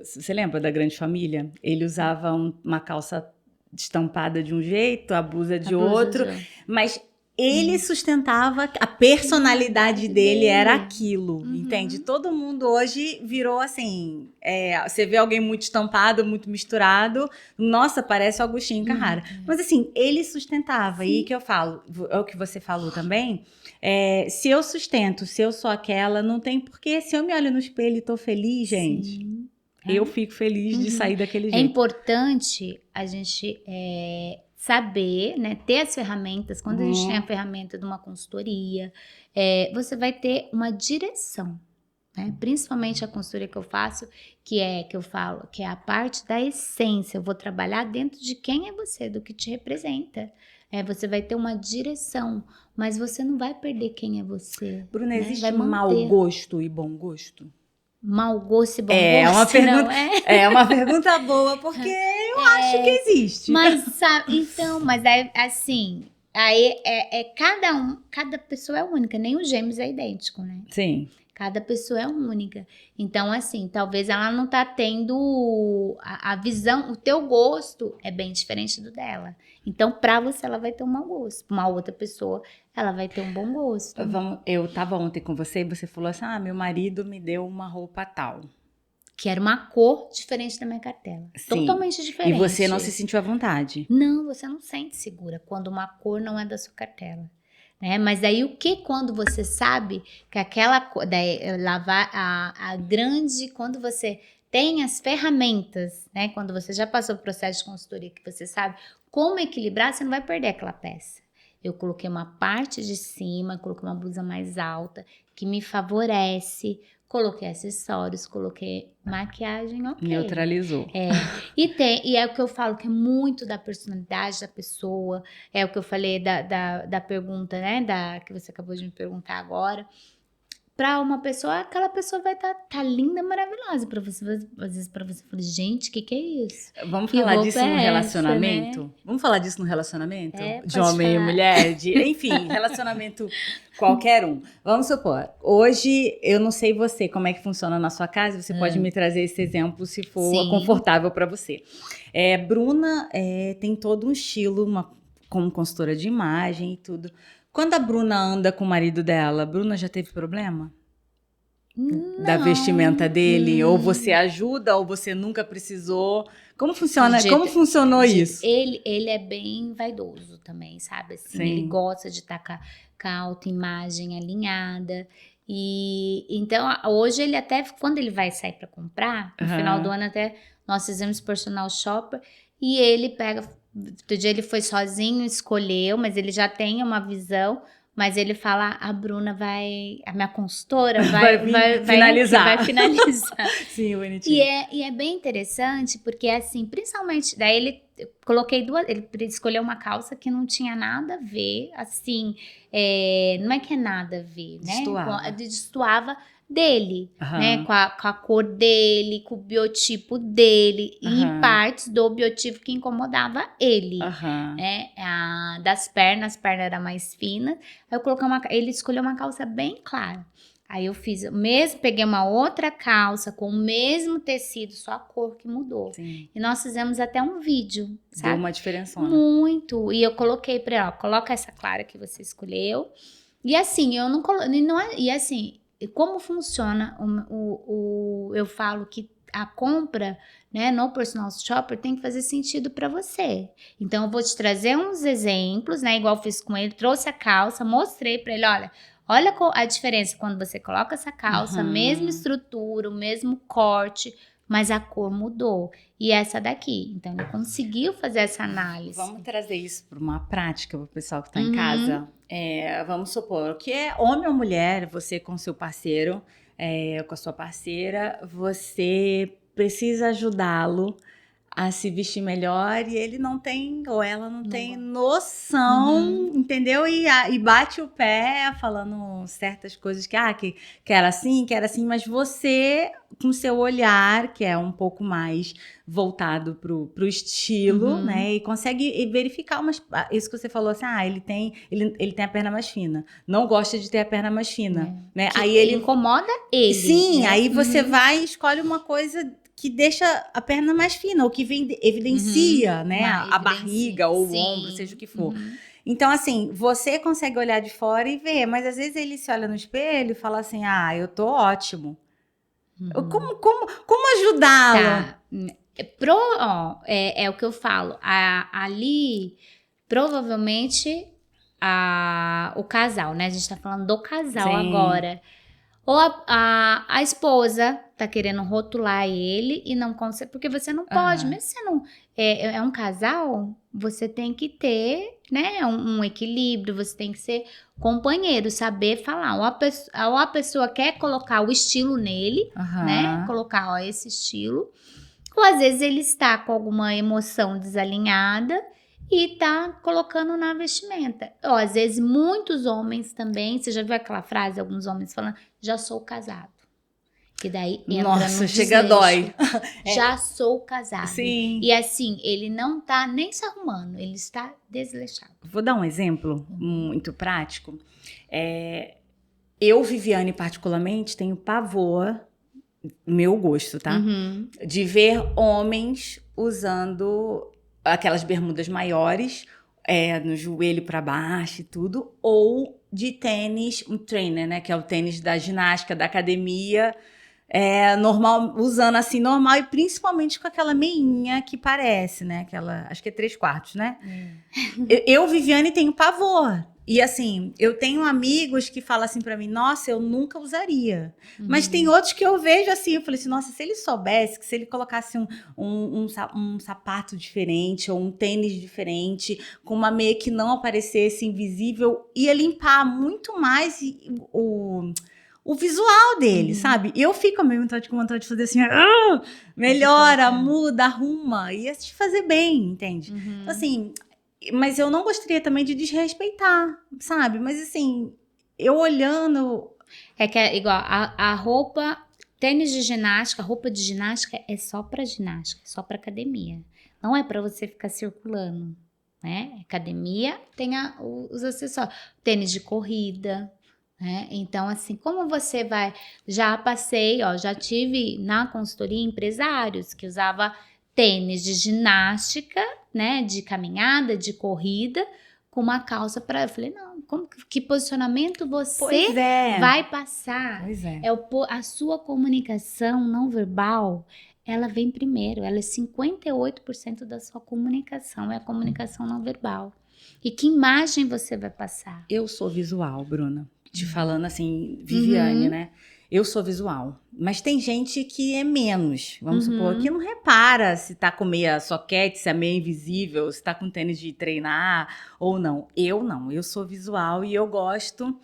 Você lembra da Grande Família? Ele usava uma calça estampada de um jeito, a blusa de outro, mas ele sustentava, a personalidade dele era aquilo, entende? Todo mundo hoje virou assim, você vê alguém muito estampado, muito misturado, nossa, parece o Agostinho Carrara. Mas assim, ele sustentava, e que eu falo, é o que você falou também, se eu sustento, se eu sou aquela, não tem porquê, se eu me olho no espelho e tô feliz, gente... eu fico feliz de sair daquele É jeito. importante a gente saber, né, ter as ferramentas. Quando a gente tem a ferramenta de uma consultoria, você vai ter uma direção, né? Principalmente a consultoria que eu faço, que eu falo, que é a parte da essência. Eu vou trabalhar dentro de quem é você, do que te representa. Você vai ter uma direção, mas você não vai perder quem é você. Bruna, né? existe Vai mau manter. gosto e bom gosto? Mau gosto e bom É uma gosto, pergunta, não é? é uma pergunta boa, porque eu acho que existe. Mas sabe, então, mas é assim, aí cada pessoa é única, nem os gêmeos é idêntico, né? Sim. Cada pessoa é única. Então, assim, talvez ela não tá tendo a visão, o teu gosto é bem diferente do dela. Então, pra você, ela vai ter um mau gosto. Pra uma outra pessoa, ela vai ter um bom gosto. Eu tava ontem com você e você falou assim, meu marido me deu uma roupa tal. Que era uma cor diferente da minha cartela. Sim. Totalmente diferente. E você não se sentiu à vontade? Não, você não sente segura quando uma cor não é da sua cartela. Né? Mas daí quando você sabe que aquela cor, lavar a grande, quando você tem as ferramentas, né? Quando você já passou o processo de consultoria, que você sabe como equilibrar, você não vai perder aquela peça. Eu coloquei uma parte de cima, coloquei uma blusa mais alta, que me favorece, coloquei acessórios, coloquei maquiagem, ok. Neutralizou. E é o que eu falo, que é muito da personalidade da pessoa, é o que eu falei da pergunta, né, que você acabou de me perguntar agora. Pra uma pessoa, aquela pessoa vai tá linda, maravilhosa. Pra você, às vezes pra você, fala, gente, o que é isso? Vamos Que falar roupa disso é no essa, relacionamento? né? Vamos falar disso no relacionamento? De pode homem e falar. mulher? Enfim, relacionamento qualquer um. Vamos supor, hoje, eu não sei você, como é que funciona na sua casa, você pode me trazer esse exemplo se for Sim. confortável para você. Bruna tem todo um estilo, como consultora de imagem e tudo. Quando a Bruna anda com o marido dela, a Bruna já teve problema? Não. Da vestimenta dele? Ou você ajuda, ou você nunca precisou? Como funciona? Como funcionou isso? Ele é bem vaidoso também, sabe? Assim, Sim. ele gosta de estar com a autoimagem alinhada. E então, hoje ele até, quando ele vai sair para comprar, no final do ano até, nós fizemos personal shopper, e ele pega, do dia ele foi sozinho, escolheu, mas ele já tem uma visão. Mas ele fala, a Bruna a minha consultora vai finalizar. Vai finalizar. Sim, bonitinho. E é bem interessante, porque assim, principalmente, daí ele escolheu uma calça que não tinha nada a ver, assim, não é que é nada a ver, né? Destoava dele, né? Com a cor dele, com o biotipo dele, e em partes do biotipo que incomodava ele, né? Das pernas, a perna era mais fina, aí eu coloquei ele escolheu uma calça bem clara. Aí eu peguei uma outra calça com o mesmo tecido, só a cor que mudou. Sim. E nós fizemos até um vídeo, sabe? Deu uma diferença. Muito. E eu coloquei pra ela, coloca essa clara que você escolheu. E assim, eu não coloquei, e assim, como funciona eu falo que a compra, né, no personal shopper tem que fazer sentido para você. Então eu vou te trazer uns exemplos, né, igual eu fiz com ele, trouxe a calça, mostrei para ele, olha a diferença quando você coloca essa calça, a mesma estrutura, o mesmo corte, mas a cor mudou. E essa daqui. Então, ele conseguiu fazer essa análise. Vamos trazer isso para uma prática para o pessoal que está em casa. Vamos supor que é homem ou mulher, você com seu parceiro, com a sua parceira, você precisa ajudá-lo a se vestir melhor e ele não tem, ou ela não tem noção, entendeu? E bate o pé falando certas coisas que era assim, mas você, com seu olhar, que é um pouco mais voltado pro estilo, né? E consegue verificar isso que você falou assim, ele tem a perna mais fina. Não gosta de ter a perna mais fina, né? Aí ele incomoda ele. Sim, né? aí você vai e escolhe uma coisa que deixa a perna mais fina, ou que evidencia, né, a barriga ou o ombro, seja o que for. Então, assim, você consegue olhar de fora e ver, mas às vezes ele se olha no espelho e fala assim, eu tô ótimo. Como ajudá-lo? Tá. É o que eu falo. Ali, provavelmente, o casal, né? A gente tá falando do casal agora. Ou a esposa tá querendo rotular ele e não consegue, porque você não pode, mesmo se você não é um casal, você tem que ter, né, um equilíbrio, você tem que ser companheiro, saber falar. Ou a pessoa quer colocar o estilo nele, né, colocar, ó, esse estilo, ou às vezes ele está com alguma emoção desalinhada e tá colocando na vestimenta. Ó, às vezes muitos homens também, você já viu aquela frase, alguns homens falando, já sou casado. Que daí entra Nossa, no chega desleixo. dói. Já sou casado. Sim. E assim, ele não tá nem se arrumando, ele está desleixado. Vou dar um exemplo muito prático. Eu, Viviane, particularmente, tenho pavor, meu gosto, tá? De ver homens usando aquelas bermudas maiores, no joelho para baixo e tudo, ou de tênis, um trainer, né? Que é o tênis da ginástica, da academia, normal, usando assim, normal, e principalmente com aquela meinha que parece, né? Aquela, acho que é 3/4, né? Eu, Viviane, tenho pavor. E assim, eu tenho amigos que falam assim pra mim, nossa, eu nunca usaria. Mas tem outros que eu vejo assim, eu falei assim, nossa, se ele soubesse, que se ele colocasse um sapato diferente, ou um tênis diferente, com uma meia que não aparecesse invisível, ia limpar muito mais o visual dele, sabe? Eu fico mesmo com vontade de fazer assim, melhora, muda, arruma, ia te fazer bem, entende? Então assim, mas eu não gostaria também de desrespeitar, sabe? Mas assim, eu olhando... É que é igual, a roupa, tênis de ginástica, roupa de ginástica é só pra ginástica, é só pra academia. Não é pra você ficar circulando, né? Academia tem os acessórios. Tênis de corrida, né? Então, assim, como você vai... Já passei, ó, já tive na consultoria empresários que usava tênis de ginástica, né, de caminhada, de corrida, com uma calça para... Eu falei, não, que posicionamento você vai passar? Pois é. A sua comunicação não verbal, ela vem primeiro, ela é 58% da sua comunicação, é a comunicação não verbal. E que imagem você vai passar? Eu sou visual, Bruna. Te falando assim, Viviane, né? Eu sou visual. Mas tem gente que é menos. Vamos supor, que não repara se tá com meia soquete, se a meia é invisível, se tá com tênis de treinar ou não. Eu não. Eu sou visual e eu gosto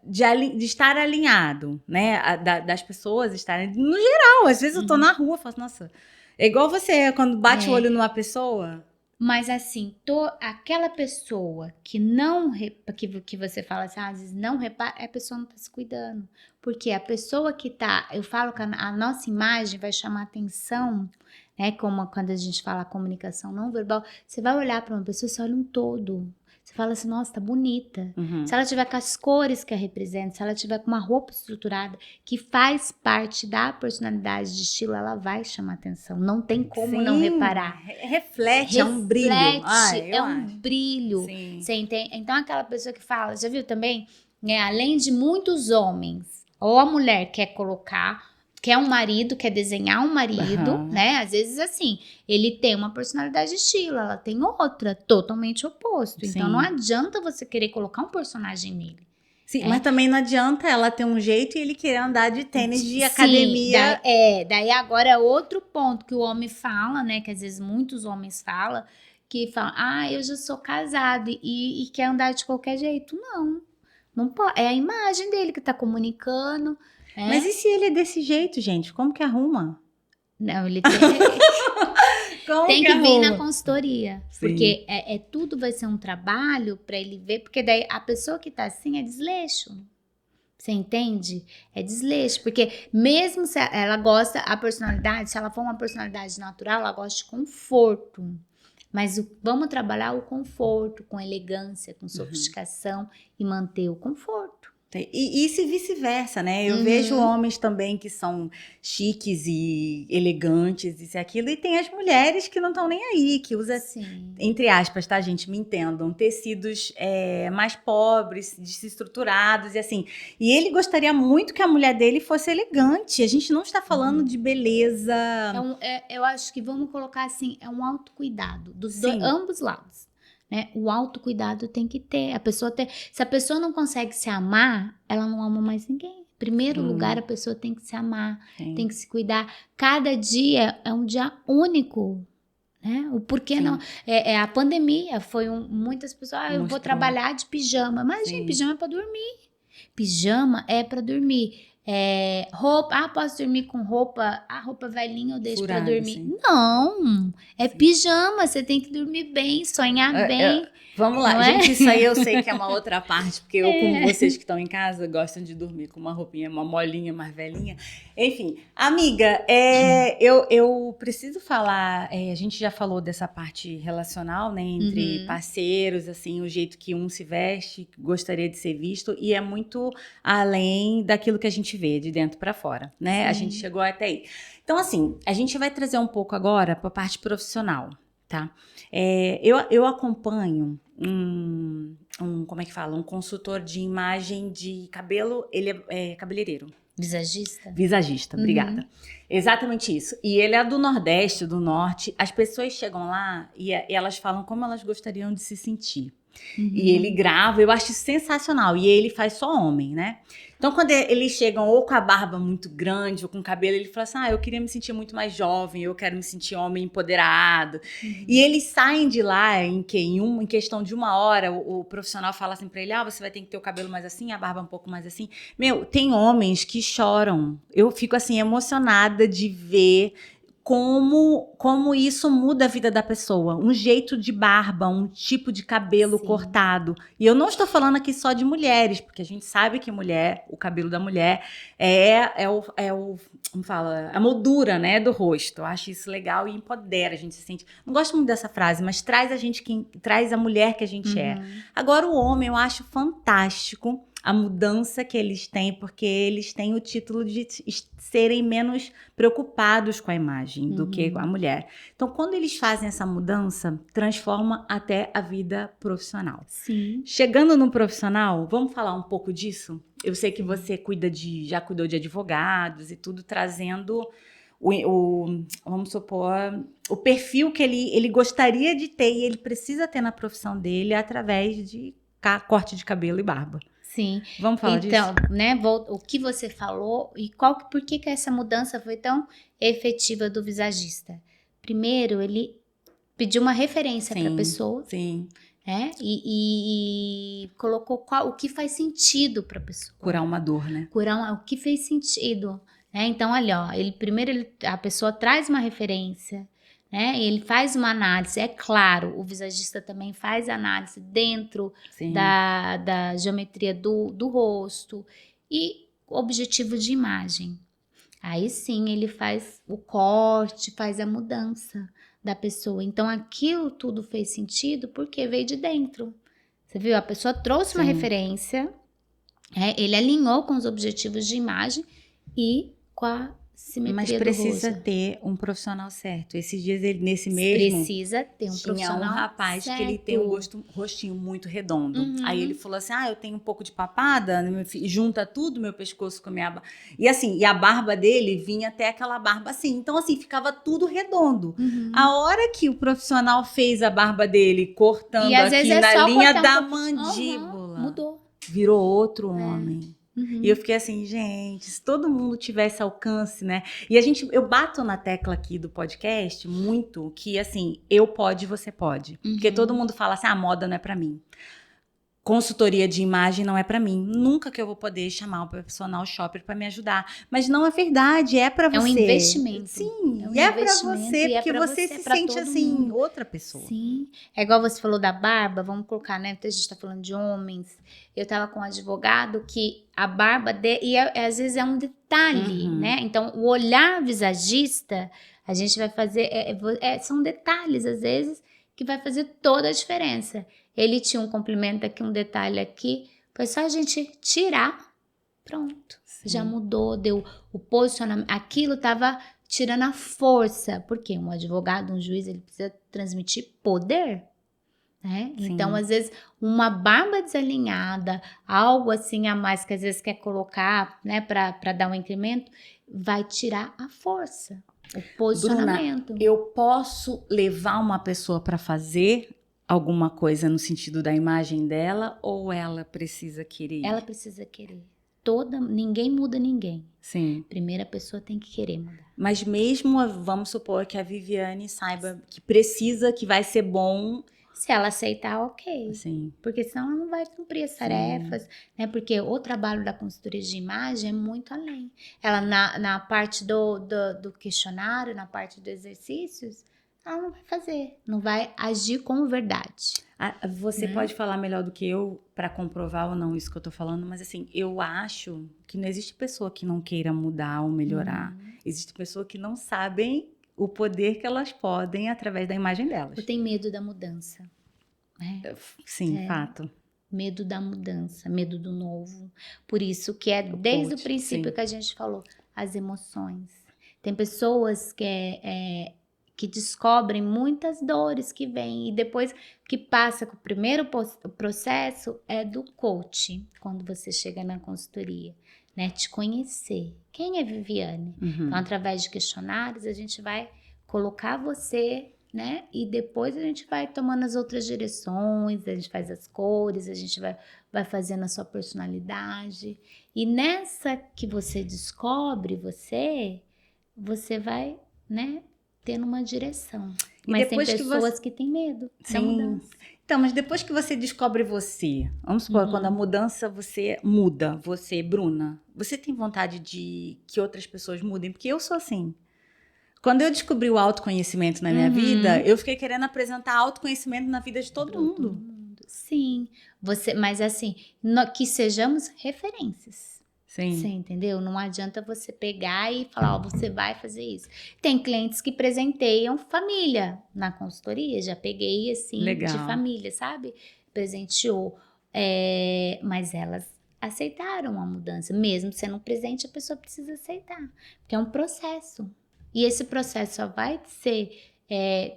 de estar alinhado, né? Das pessoas estarem... No geral, às vezes eu tô na rua e falo, nossa... É igual você, quando bate o olho numa pessoa... Mas assim, aquela pessoa que não que você fala assim, às vezes não repara, a pessoa não tá se cuidando. Porque a pessoa que tá, eu falo que a nossa imagem vai chamar atenção, né? Como quando a gente fala comunicação não verbal, você vai olhar para uma pessoa, você olha um todo. Você fala assim, nossa, tá bonita. Se ela tiver com as cores que a representa, se ela tiver com uma roupa estruturada, que faz parte da personalidade de estilo, ela vai chamar atenção. Não tem como não reparar. Reflete, é um brilho. É um brilho. Você entende? Então, aquela pessoa que fala, já viu também? Né, além de muitos homens, ou a mulher quer colocar... Quer um marido, quer desenhar um marido, né? Às vezes, assim, ele tem uma personalidade de estilo, ela tem outra, totalmente oposto. Então, não adianta você querer colocar um personagem nele. Sim, mas também não adianta ela ter um jeito e ele querer andar de tênis de academia. Daí agora é outro ponto que o homem fala, né? Que às vezes muitos homens falam, que falam, eu já sou casado e quer andar de qualquer jeito. Não pode. É a imagem dele que tá comunicando. Mas e se ele é desse jeito, gente? Como que arruma? Não, ele tem que vir na consultoria. Porque tudo vai ser um trabalho para ele ver. Porque daí a pessoa que tá assim é desleixo. Você entende? É desleixo. Porque mesmo se ela gosta, a personalidade, se ela for uma personalidade natural, ela gosta de conforto. Mas vamos trabalhar o conforto, com elegância, com sofisticação e manter o conforto. E se vice-versa, né? Eu vejo homens também que são chiques e elegantes, isso e aquilo, e tem as mulheres que não estão nem aí, que usam, entre aspas, tá, gente? Me entendam, tecidos mais pobres, desestruturados e assim. E ele gostaria muito que a mulher dele fosse elegante. A gente não está falando de beleza. Eu acho que vamos colocar assim, é um autocuidado dos ambos lados. né? O autocuidado tem que ter. Se a pessoa não consegue se amar, ela não ama mais ninguém. Em primeiro lugar, a pessoa tem que se amar, tem que se cuidar. Cada dia é um dia único, né? O porquê não... a pandemia foi muitas pessoas... eu vou trabalhar de pijama. Mas, gente, pijama é pra dormir. Pijama é pra dormir. Roupa, posso dormir com roupa, roupa velhinha eu deixo pra dormir. Sim. Não, pijama, você tem que dormir bem, sonhar bem. Vamos lá, gente, isso aí eu sei que é uma outra parte, porque eu, como vocês que estão em casa, gostam de dormir com uma roupinha, uma molinha mais velhinha. Enfim, amiga, eu preciso falar, a gente já falou dessa parte relacional, né, entre parceiros, assim, o jeito que um se veste, gostaria de ser visto, e é muito além daquilo que a gente vê de dentro para fora, né? A gente chegou até aí. Então, assim, a gente vai trazer um pouco agora para a parte profissional, tá? Eu acompanho como é que fala? Um consultor de imagem de cabelo, ele é cabeleireiro. Visagista, obrigada. Exatamente isso. E ele é do Nordeste, do Norte. As pessoas chegam lá e elas falam como elas gostariam de se sentir. E ele grava, eu acho sensacional. E ele faz só homem, né? Então, quando eles chegam ou com a barba muito grande ou com o cabelo, ele fala assim, eu queria me sentir muito mais jovem, eu quero me sentir homem empoderado. E eles saem de lá em questão de 1 hora, o profissional fala assim pra ele, você vai ter que ter o cabelo mais assim, a barba um pouco mais assim. Meu, tem homens que choram. Eu fico assim, emocionada de ver como isso muda a vida da pessoa. Um jeito de barba, um tipo de cabelo cortado. E eu não estou falando aqui só de mulheres, porque a gente sabe que o cabelo da mulher como fala, a moldura, né, do rosto. Eu acho isso legal e empodera, a gente se sente... Não gosto muito dessa frase, mas traz a mulher que a gente é. Agora, o homem, eu acho fantástico a mudança que eles têm, porque eles têm o título de serem menos preocupados com a imagem do que a mulher. Então, quando eles fazem essa mudança, transforma até a vida profissional. Sim. Chegando no profissional, vamos falar um pouco disso? Eu sei que você já cuidou de advogados e tudo, trazendo vamos supor, o perfil que ele gostaria de ter e ele precisa ter na profissão dele através de corte de cabelo e barba. Sim. Vamos falar disso? Então, né, o que você falou e por que essa mudança foi tão efetiva do visagista? Primeiro, ele pediu uma referência para a pessoa. Sim. Né? E colocou o que faz sentido para a pessoa. Curar uma dor, né? O que fez sentido. Né? Então, olha, a pessoa traz uma referência, né? Ele faz uma análise, é claro, o visagista também faz análise dentro da geometria do rosto e objetivo de imagem. Aí sim ele faz o corte, faz a mudança da pessoa. Então aquilo tudo fez sentido porque veio de dentro. Você viu? A pessoa trouxe uma referência, ele alinhou com os objetivos de imagem e com a simetria do rosto. Mas precisa ter um profissional certo. Esses dias ele, nesse mesmo... Precisa ter um profissional certo. Tinha um rapaz que ele tem um rostinho muito redondo. Aí ele falou assim, eu tenho um pouco de papada, junta tudo, meu pescoço com a minha... E a barba dele vinha até aquela barba assim. Então, assim, ficava tudo redondo. A hora que o profissional fez a barba dele, cortando aqui na linha da mandíbula, mudou. Virou outro homem. E eu fiquei assim, gente, se todo mundo tivesse alcance, né? E eu bato na tecla aqui do podcast muito que, assim, eu pode, você pode. Porque todo mundo fala assim, a moda não é pra mim. Consultoria de imagem não é pra mim. Nunca que eu vou poder chamar um personal shopper pra me ajudar. Mas não é verdade, é pra você. É um investimento. Sim, é pra você, porque você se sente assim, outra pessoa. Sim, é igual você falou da barba, vamos colocar, né? A gente tá falando de homens. Eu tava com um advogado que a barba dele, às vezes é um detalhe, né? Então, o olhar visagista, a gente vai fazer, são detalhes, às vezes, que vai fazer toda a diferença. Ele tinha um complemento aqui, um detalhe aqui. Foi só a gente tirar. Pronto. Já mudou, deu o posicionamento. Aquilo estava tirando a força. Porque um advogado, um juiz, ele precisa transmitir poder. Né? Então, às vezes, uma barba desalinhada, algo assim a mais que às vezes quer colocar, né, para dar um incremento, vai tirar a força. O posicionamento. Bruna, eu posso levar uma pessoa para fazer alguma coisa no sentido da imagem dela ou ela precisa querer? Ela precisa querer. Ninguém muda ninguém. Sim. Primeiro a pessoa tem que querer mudar. Mas mesmo, vamos supor que a Viviane saiba que precisa, que vai ser bom. Se ela aceitar, ok. Sim. Porque senão ela não vai cumprir as tarefas, né? Porque o trabalho da consultoria de imagem é muito além. Ela, na parte do questionário, na parte dos exercícios, ela não vai fazer. Não vai agir como verdade. Você pode falar melhor do que eu para comprovar ou não isso que eu tô falando, mas assim, eu acho que não existe pessoa que não queira mudar ou melhorar. Existe pessoa que não sabem o poder que elas podem através da imagem delas. Eu tenho medo da mudança. Né? Sim, fato. Medo da mudança, medo do novo. Por isso que é desde o princípio que a gente falou, as emoções. Tem pessoas que descobrem muitas dores que vêm e depois que passa com o primeiro processo é do coach, quando você chega na consultoria, né? Te conhecer. Quem é Viviane? Então, através de questionários, a gente vai colocar você, né? E depois a gente vai tomando as outras direções, a gente faz as cores, a gente vai fazendo a sua personalidade. E nessa que você descobre você vai, né? Tendo uma direção. Mas tem pessoas que têm medo da mudança. Então, mas depois que você descobre você, vamos supor, quando a mudança você muda, você, Bruna, você tem vontade de que outras pessoas mudem? Porque eu sou assim. Quando eu descobri o autoconhecimento na minha vida, eu fiquei querendo apresentar autoconhecimento na vida de todo mundo. Sim, mas assim, que sejamos referências. Sim. Você entendeu? Não adianta você pegar e falar, você vai fazer isso. Tem clientes que presenteiam família na consultoria, já peguei assim, de família, sabe? Presenteou, mas elas aceitaram a mudança. Mesmo sendo um presente, a pessoa precisa aceitar, porque é um processo. E esse processo só vai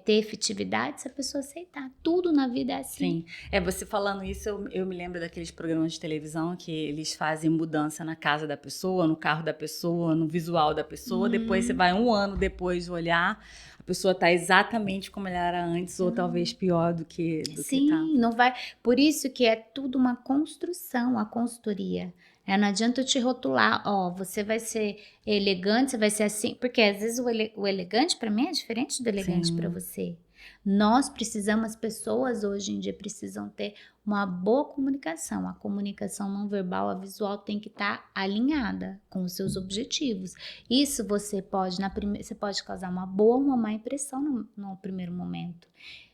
ter efetividade se a pessoa aceitar. Tudo na vida é assim. Sim. Você falando isso, eu me lembro daqueles programas de televisão que eles fazem mudança na casa da pessoa, no carro da pessoa, no visual da pessoa. Depois você vai 1 ano depois olhar, a pessoa tá exatamente como ela era antes, ou talvez pior do que tá. Não vai. Por isso que é tudo uma construção, a consultoria. Não adianta eu te rotular, você vai ser elegante, você vai ser assim, porque às vezes o elegante para mim é diferente do elegante para você. Nós precisamos, as pessoas hoje em dia precisam ter uma boa comunicação. A comunicação não verbal, a visual tem que estar alinhada com os seus objetivos. Isso você pode causar uma boa ou uma má impressão no primeiro momento.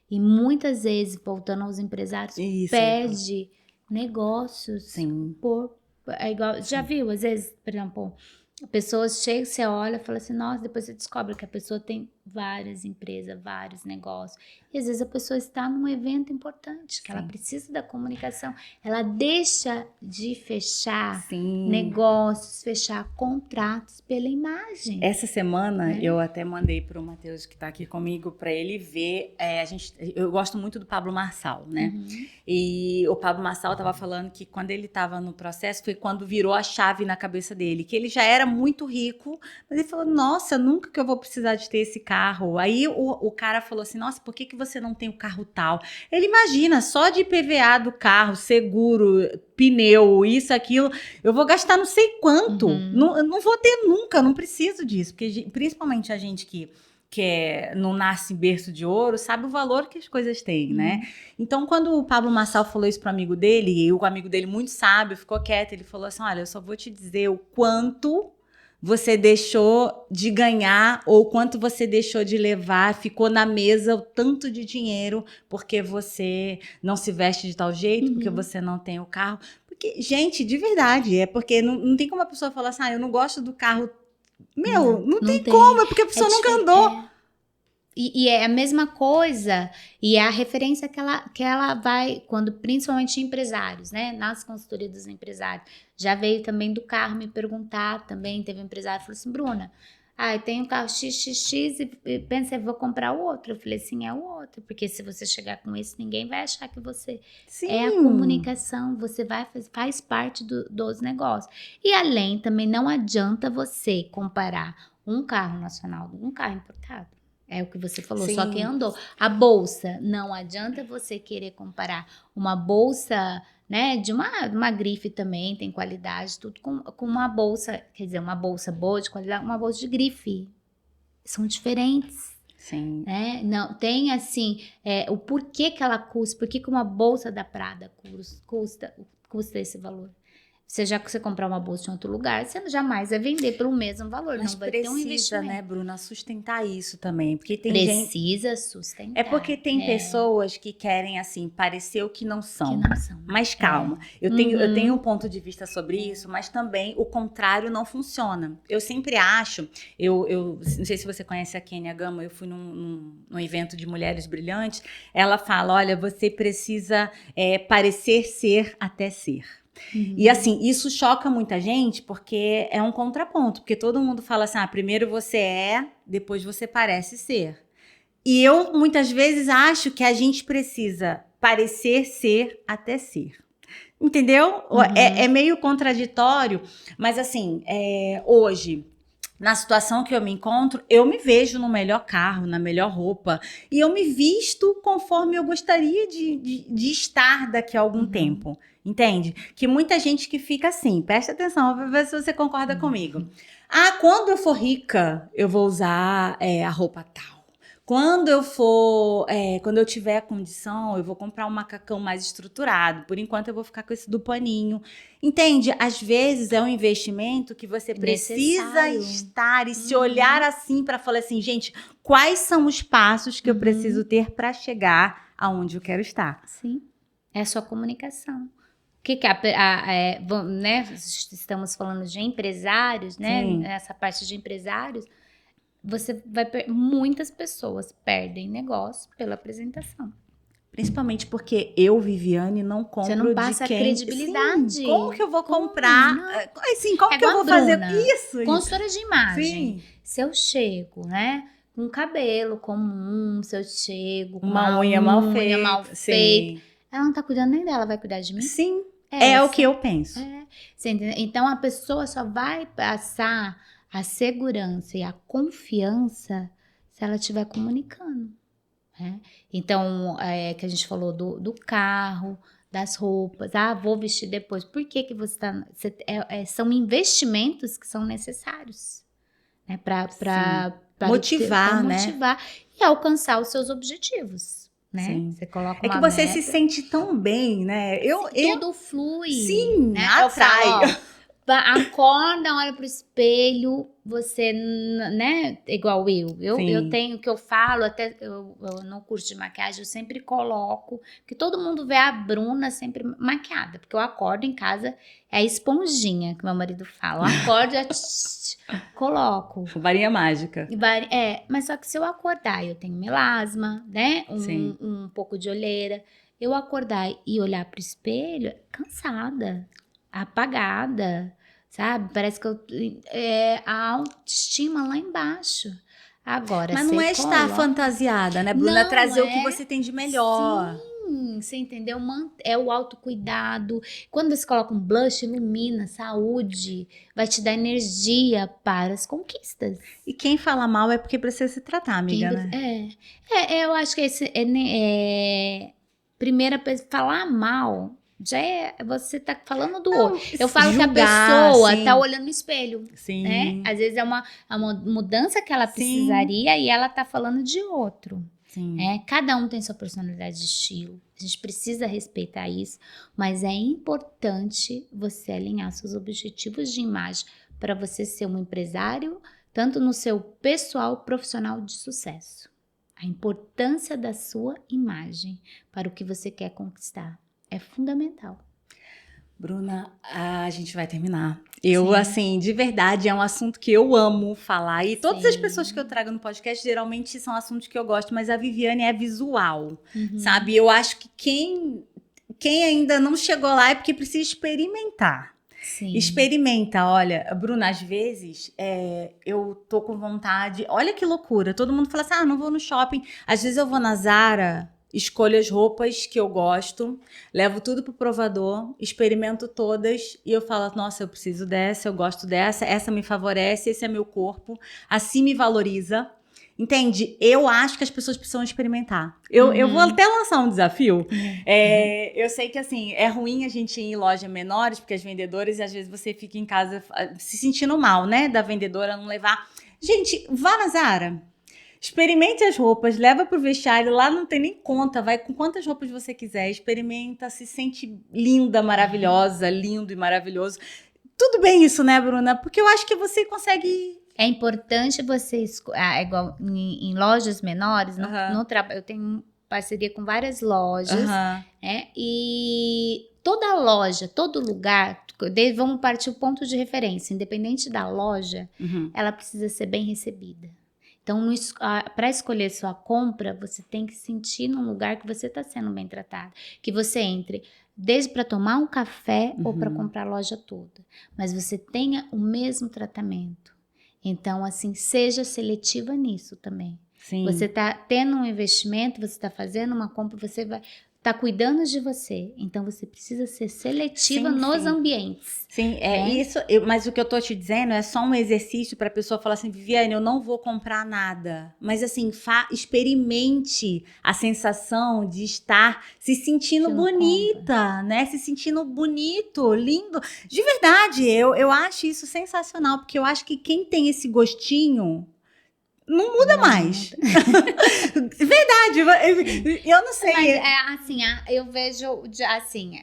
E muitas vezes, voltando aos empresários, perde negócios igual, já viu, às vezes, por exemplo, pessoas chegam, você olha e fala assim, nossa, depois você descobre que a pessoa tem várias empresas, vários negócios. E às vezes a pessoa está num evento importante, que ela precisa da comunicação. Ela deixa de fechar negócios, fechar contratos pela imagem. Essa semana eu até mandei para o Matheus, que está aqui comigo, para ele ver. Eu gosto muito do Pablo Marçal, né? E o Pablo Marçal estava falando que quando ele estava no processo foi quando virou a chave na cabeça dele, que ele já era muito rico, mas ele falou, nossa, nunca que eu vou precisar de ter esse carro. Aí o cara falou assim, nossa, por que você não tem o carro tal? Ele imagina, só de IPVA do carro, seguro, pneu, isso, aquilo, eu vou gastar não sei quanto. Não vou ter nunca, não preciso disso. Porque principalmente a gente que não nasce em berço de ouro, sabe o valor que as coisas têm, né? Então, quando o Pablo Marçal falou isso pro amigo dele, e o amigo dele muito sábio, ficou quieto, ele falou assim, olha, eu só vou te dizer o quanto você deixou de ganhar ou quanto você deixou de levar, ficou na mesa o tanto de dinheiro porque você não se veste de tal jeito, porque você não tem o carro. Porque, gente, de verdade, porque não tem como a pessoa falar assim, eu não gosto do carro. Não tem como, é porque a pessoa nunca andou. E é a mesma coisa, e é a referência que ela vai, quando principalmente empresários, né? Nas consultorias dos empresários. Já veio também do carro me perguntar, também teve um empresário que falou assim, Bruna, eu tenho um carro XXX e pensei, vou comprar o outro. Eu falei assim, é o outro, porque se você chegar com esse, ninguém vai achar que você... É a comunicação, você faz parte dos negócios. E além, também não adianta você comparar um carro nacional com um carro importado. É o que você falou, Sim. só quem andou. A bolsa, não adianta você querer comparar uma bolsa, né, de uma grife também, tem qualidade, tudo com uma bolsa, quer dizer, uma bolsa boa de qualidade, uma bolsa de grife. São diferentes, Sim. né? Não, tem assim, o porquê que ela custa, por que uma bolsa da Prada custa esse valor? Já que você comprar uma bolsa em outro lugar, você jamais vai vender pelo mesmo valor, Mas não vai ter um precisa, investimento. né, Bruna, sustentar isso também, porque tem gente... Precisa sustentar. É porque tem pessoas que querem, assim, parecer o que não são. Que não são. Mas calma, eu tenho um ponto de vista sobre isso, mas também o contrário não funciona. Eu sempre acho, eu não sei se você conhece a Kênia Gama, eu fui num evento de mulheres brilhantes, ela fala, olha, você precisa parecer ser até ser. E assim, isso choca muita gente porque é um contraponto, porque todo mundo fala assim, primeiro você depois você parece ser. E eu muitas vezes acho que a gente precisa parecer ser até ser. Entendeu? É meio contraditório, mas assim, hoje, na situação que eu me encontro, eu me vejo no melhor carro, na melhor roupa, e eu me visto conforme eu gostaria de estar daqui a algum tempo. Entende? Que muita gente que fica assim, presta atenção, pra ver se você concorda comigo. Quando eu for rica, eu vou usar a roupa tal. Quando eu tiver a condição, eu vou comprar um macacão mais estruturado. Por enquanto, eu vou ficar com esse do paninho. Entende? Às vezes é um investimento que você precisa estar e se olhar assim para falar assim, gente, quais são os passos que eu preciso ter para chegar aonde eu quero estar? Sim, é a sua comunicação. O que né? Estamos falando de empresários, né? Sim. Essa parte de empresários. Muitas pessoas perdem negócio pela apresentação. Principalmente porque eu, Viviane, não compro Você não passa de quem... credibilidade. Sim, como que eu vou comprar? Assim, como que eu vou fazer isso? Consultora de imagem. Sim. Se eu chego, né, com cabelo comum, se eu chego com uma unha mal feita, ela não tá cuidando nem dela, vai cuidar de mim? Sim, é o que eu penso. Você entendeu? Então, a pessoa só vai passar a segurança e a confiança se ela estiver comunicando. Né? Então, que a gente falou do carro, das roupas, vou vestir depois. Por que você está... são investimentos que são necessários, né? Para motivar, né? Motivar e alcançar os seus objetivos. Né? Sim. Você coloca uma meta. Você se sente tão bem, né? Tudo flui. Sim, né? atrai. Acorda, olha pro espelho, você, né, igual eu tenho o que eu falo, até eu no curso de maquiagem eu sempre coloco, que todo mundo vê a Bruna sempre maquiada, porque eu acordo em casa, é a esponjinha que meu marido fala, eu acordo coloco. Varinha mágica. Mas só que se eu acordar, eu tenho melasma, né, um pouco de olheira, eu acordar e olhar pro espelho, cansada, apagada, sabe? Parece que a autoestima lá embaixo. Agora, mas não estar fantasiada, né, Bruna? Trazer o que você tem de melhor. Sim, você entendeu? É o autocuidado. Quando você coloca um blush, ilumina, saúde, vai te dar energia para as conquistas. E quem fala mal é porque precisa se tratar, amiga, né? Eu acho que primeira falar mal já você tá falando do outro. Eu falo julgar, que a pessoa sim. tá olhando no espelho. Sim. Né? Às vezes é uma mudança que ela precisaria e ela tá falando de outro. Sim. Cada um tem sua personalidade de estilo. A gente precisa respeitar isso, mas é importante você alinhar seus objetivos de imagem para você ser um empresário, tanto no seu pessoal profissional de sucesso. A importância da sua imagem para o que você quer conquistar é fundamental. Bruna, a gente vai terminar. Assim, de verdade, é um assunto que eu amo falar. E todas as pessoas que eu trago no podcast, geralmente são assuntos que eu gosto. Mas a Viviane é visual, sabe? Eu acho que quem ainda não chegou lá é porque precisa experimentar. Sim. Experimenta, olha, Bruna, às vezes eu tô com vontade... Olha que loucura, todo mundo fala assim, não vou no shopping. Às vezes eu vou na Zara... Escolho as roupas que eu gosto, levo tudo pro provador, experimento todas e eu falo, nossa, eu preciso dessa, eu gosto dessa, essa me favorece, esse é meu corpo, assim me valoriza. Entende? Eu acho que as pessoas precisam experimentar. Eu vou até lançar um desafio. Eu sei que, assim, é ruim a gente ir em lojas menores, porque as vendedoras, às vezes, você fica em casa se sentindo mal, né? Da vendedora não levar. Gente, vá na Zara. Experimente as roupas, leva pro vestiário, lá não tem nem conta, vai com quantas roupas você quiser, experimenta, se sente linda, maravilhosa, lindo e maravilhoso. Tudo bem isso, né, Bruna? Porque eu acho que você consegue... É importante você igual em lojas menores, eu tenho parceria com várias lojas, né? E toda loja, todo lugar, vamos partir o ponto de referência, independente da loja, ela precisa ser bem recebida. Então, para escolher sua compra, você tem que sentir num lugar que você está sendo bem tratado. Que você entre desde para tomar um café ou para comprar a loja toda. Mas você tenha o mesmo tratamento. Então, assim, seja seletiva nisso também. Sim. Você está tendo um investimento, você está fazendo uma compra, você vai... Tá cuidando de você, então você precisa ser seletiva nos ambientes. Sim, isso, mas o que eu tô te dizendo é só um exercício para a pessoa falar assim, Viviane, eu não vou comprar nada, mas assim, experimente a sensação de estar se sentindo bonita, né? Se sentindo bonito, lindo. De verdade, eu acho isso sensacional, porque eu acho que quem tem esse gostinho não muda mais. Verdade, eu não sei. Mas assim, eu vejo assim,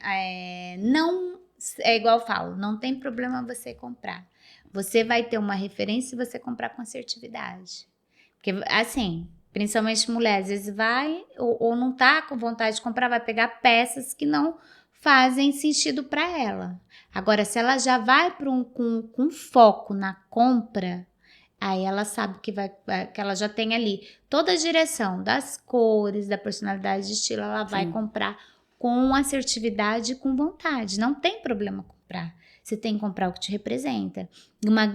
não é igual eu falo, não tem problema você comprar. Você vai ter uma referência se você comprar com assertividade. Porque assim, principalmente mulher, às vezes vai ou não tá com vontade de comprar, vai pegar peças que não fazem sentido para ela. Agora, se ela já vai com foco na compra, aí ela sabe que ela já tem ali toda a direção das cores, da personalidade de estilo, ela vai comprar com assertividade e com vontade. Não tem problema comprar. Você tem que comprar o que te representa.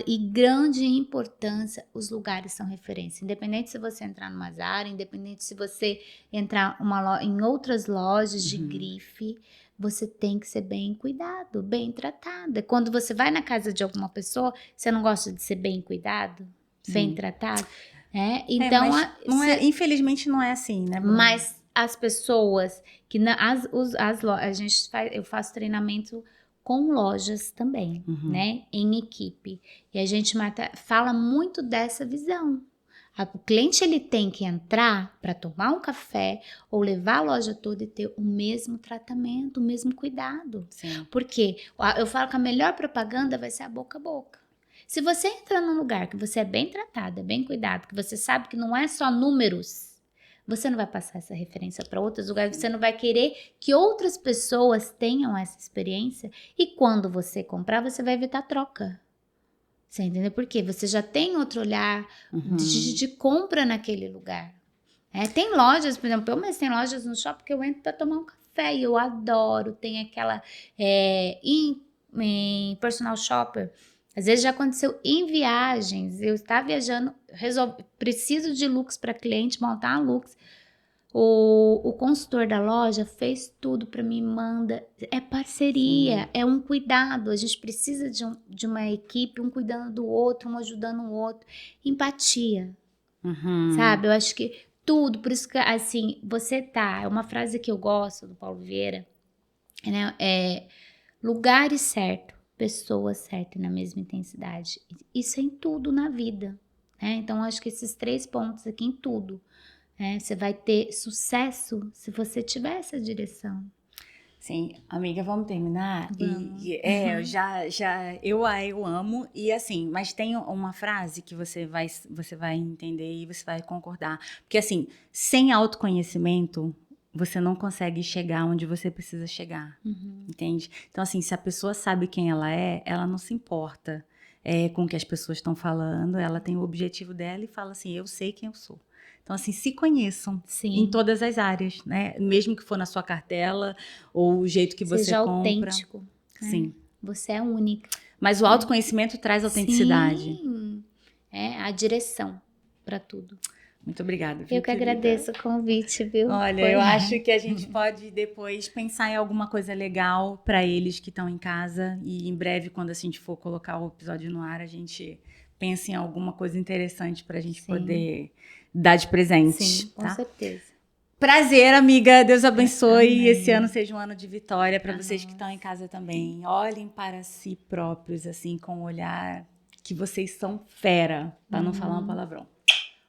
E grande importância, os lugares são referência. Independente se você entrar numa Zara, independente se você entrar em outras lojas de grife, você tem que ser bem cuidado, bem tratada. Quando você vai na casa de alguma pessoa, você não gosta de ser bem cuidado, bem tratado? Então, infelizmente não é assim, né, Bruna? Mas as pessoas que eu faço treinamento com lojas também, né, em equipe. E a gente fala muito dessa visão. O cliente ele tem que entrar para tomar um café ou levar a loja toda e ter o mesmo tratamento, o mesmo cuidado. Sim. Porque eu falo que a melhor propaganda vai ser a boca a boca. Se você entra num lugar que você é bem tratada, bem cuidado, que você sabe que não é só números, você não vai passar essa referência para outros lugares, você não vai querer que outras pessoas tenham essa experiência e quando você comprar, você vai evitar troca. Você entendeu? Porque você já tem outro olhar de compra naquele lugar. Tem lojas, por exemplo, mas tem lojas no shopping que eu entro para tomar um café e eu adoro. Tem aquela em personal shopper. Às vezes já aconteceu em viagens. Eu estava viajando, preciso de looks para cliente, montar uma looks. O consultor da loja fez tudo para mim, manda. É parceria, é um cuidado. A gente precisa de uma equipe, um cuidando do outro, um ajudando o outro. Empatia, sabe? Eu acho que tudo, por isso que, assim, é uma frase que eu gosto do Paulo Vieira, né? Lugares certos, pessoas certas na mesma intensidade. Isso é em tudo na vida, né? Então, acho que esses 3 pontos aqui em tudo. Você vai ter sucesso se você tiver essa direção. Sim, amiga, vamos terminar? Vamos. Eu amo, e assim, mas tem uma frase que você vai entender e você vai concordar, porque assim, sem autoconhecimento, você não consegue chegar onde você precisa chegar, entende? Então assim, se a pessoa sabe quem ela não se importa com o que as pessoas estão falando, ela tem o objetivo dela e fala assim, eu sei quem eu sou. Então, assim, se conheçam em todas as áreas, né? Mesmo que for na sua cartela ou o jeito que você compra. Seja autêntico. Sim. Você é única. Mas o autoconhecimento traz autenticidade. Sim. A direção para tudo. Muito obrigada, viu, eu que agradeço o convite, viu? Olha, eu acho que a gente pode depois pensar em alguma coisa legal para eles que estão em casa e em breve, quando a gente for colocar o episódio no ar, a gente pensa em alguma coisa interessante para a gente poder dar de presente. Sim, com tá? certeza. Prazer, amiga. Deus abençoe. Amém. Esse ano seja um ano de vitória para Pra vocês que estão em casa também. Olhem para si próprios, assim, com o olhar que vocês são fera, para não falar um palavrão.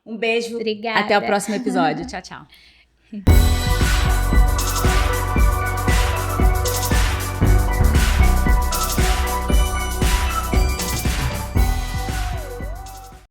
Um beijo. Obrigada. Até o próximo episódio. Tchau, tchau.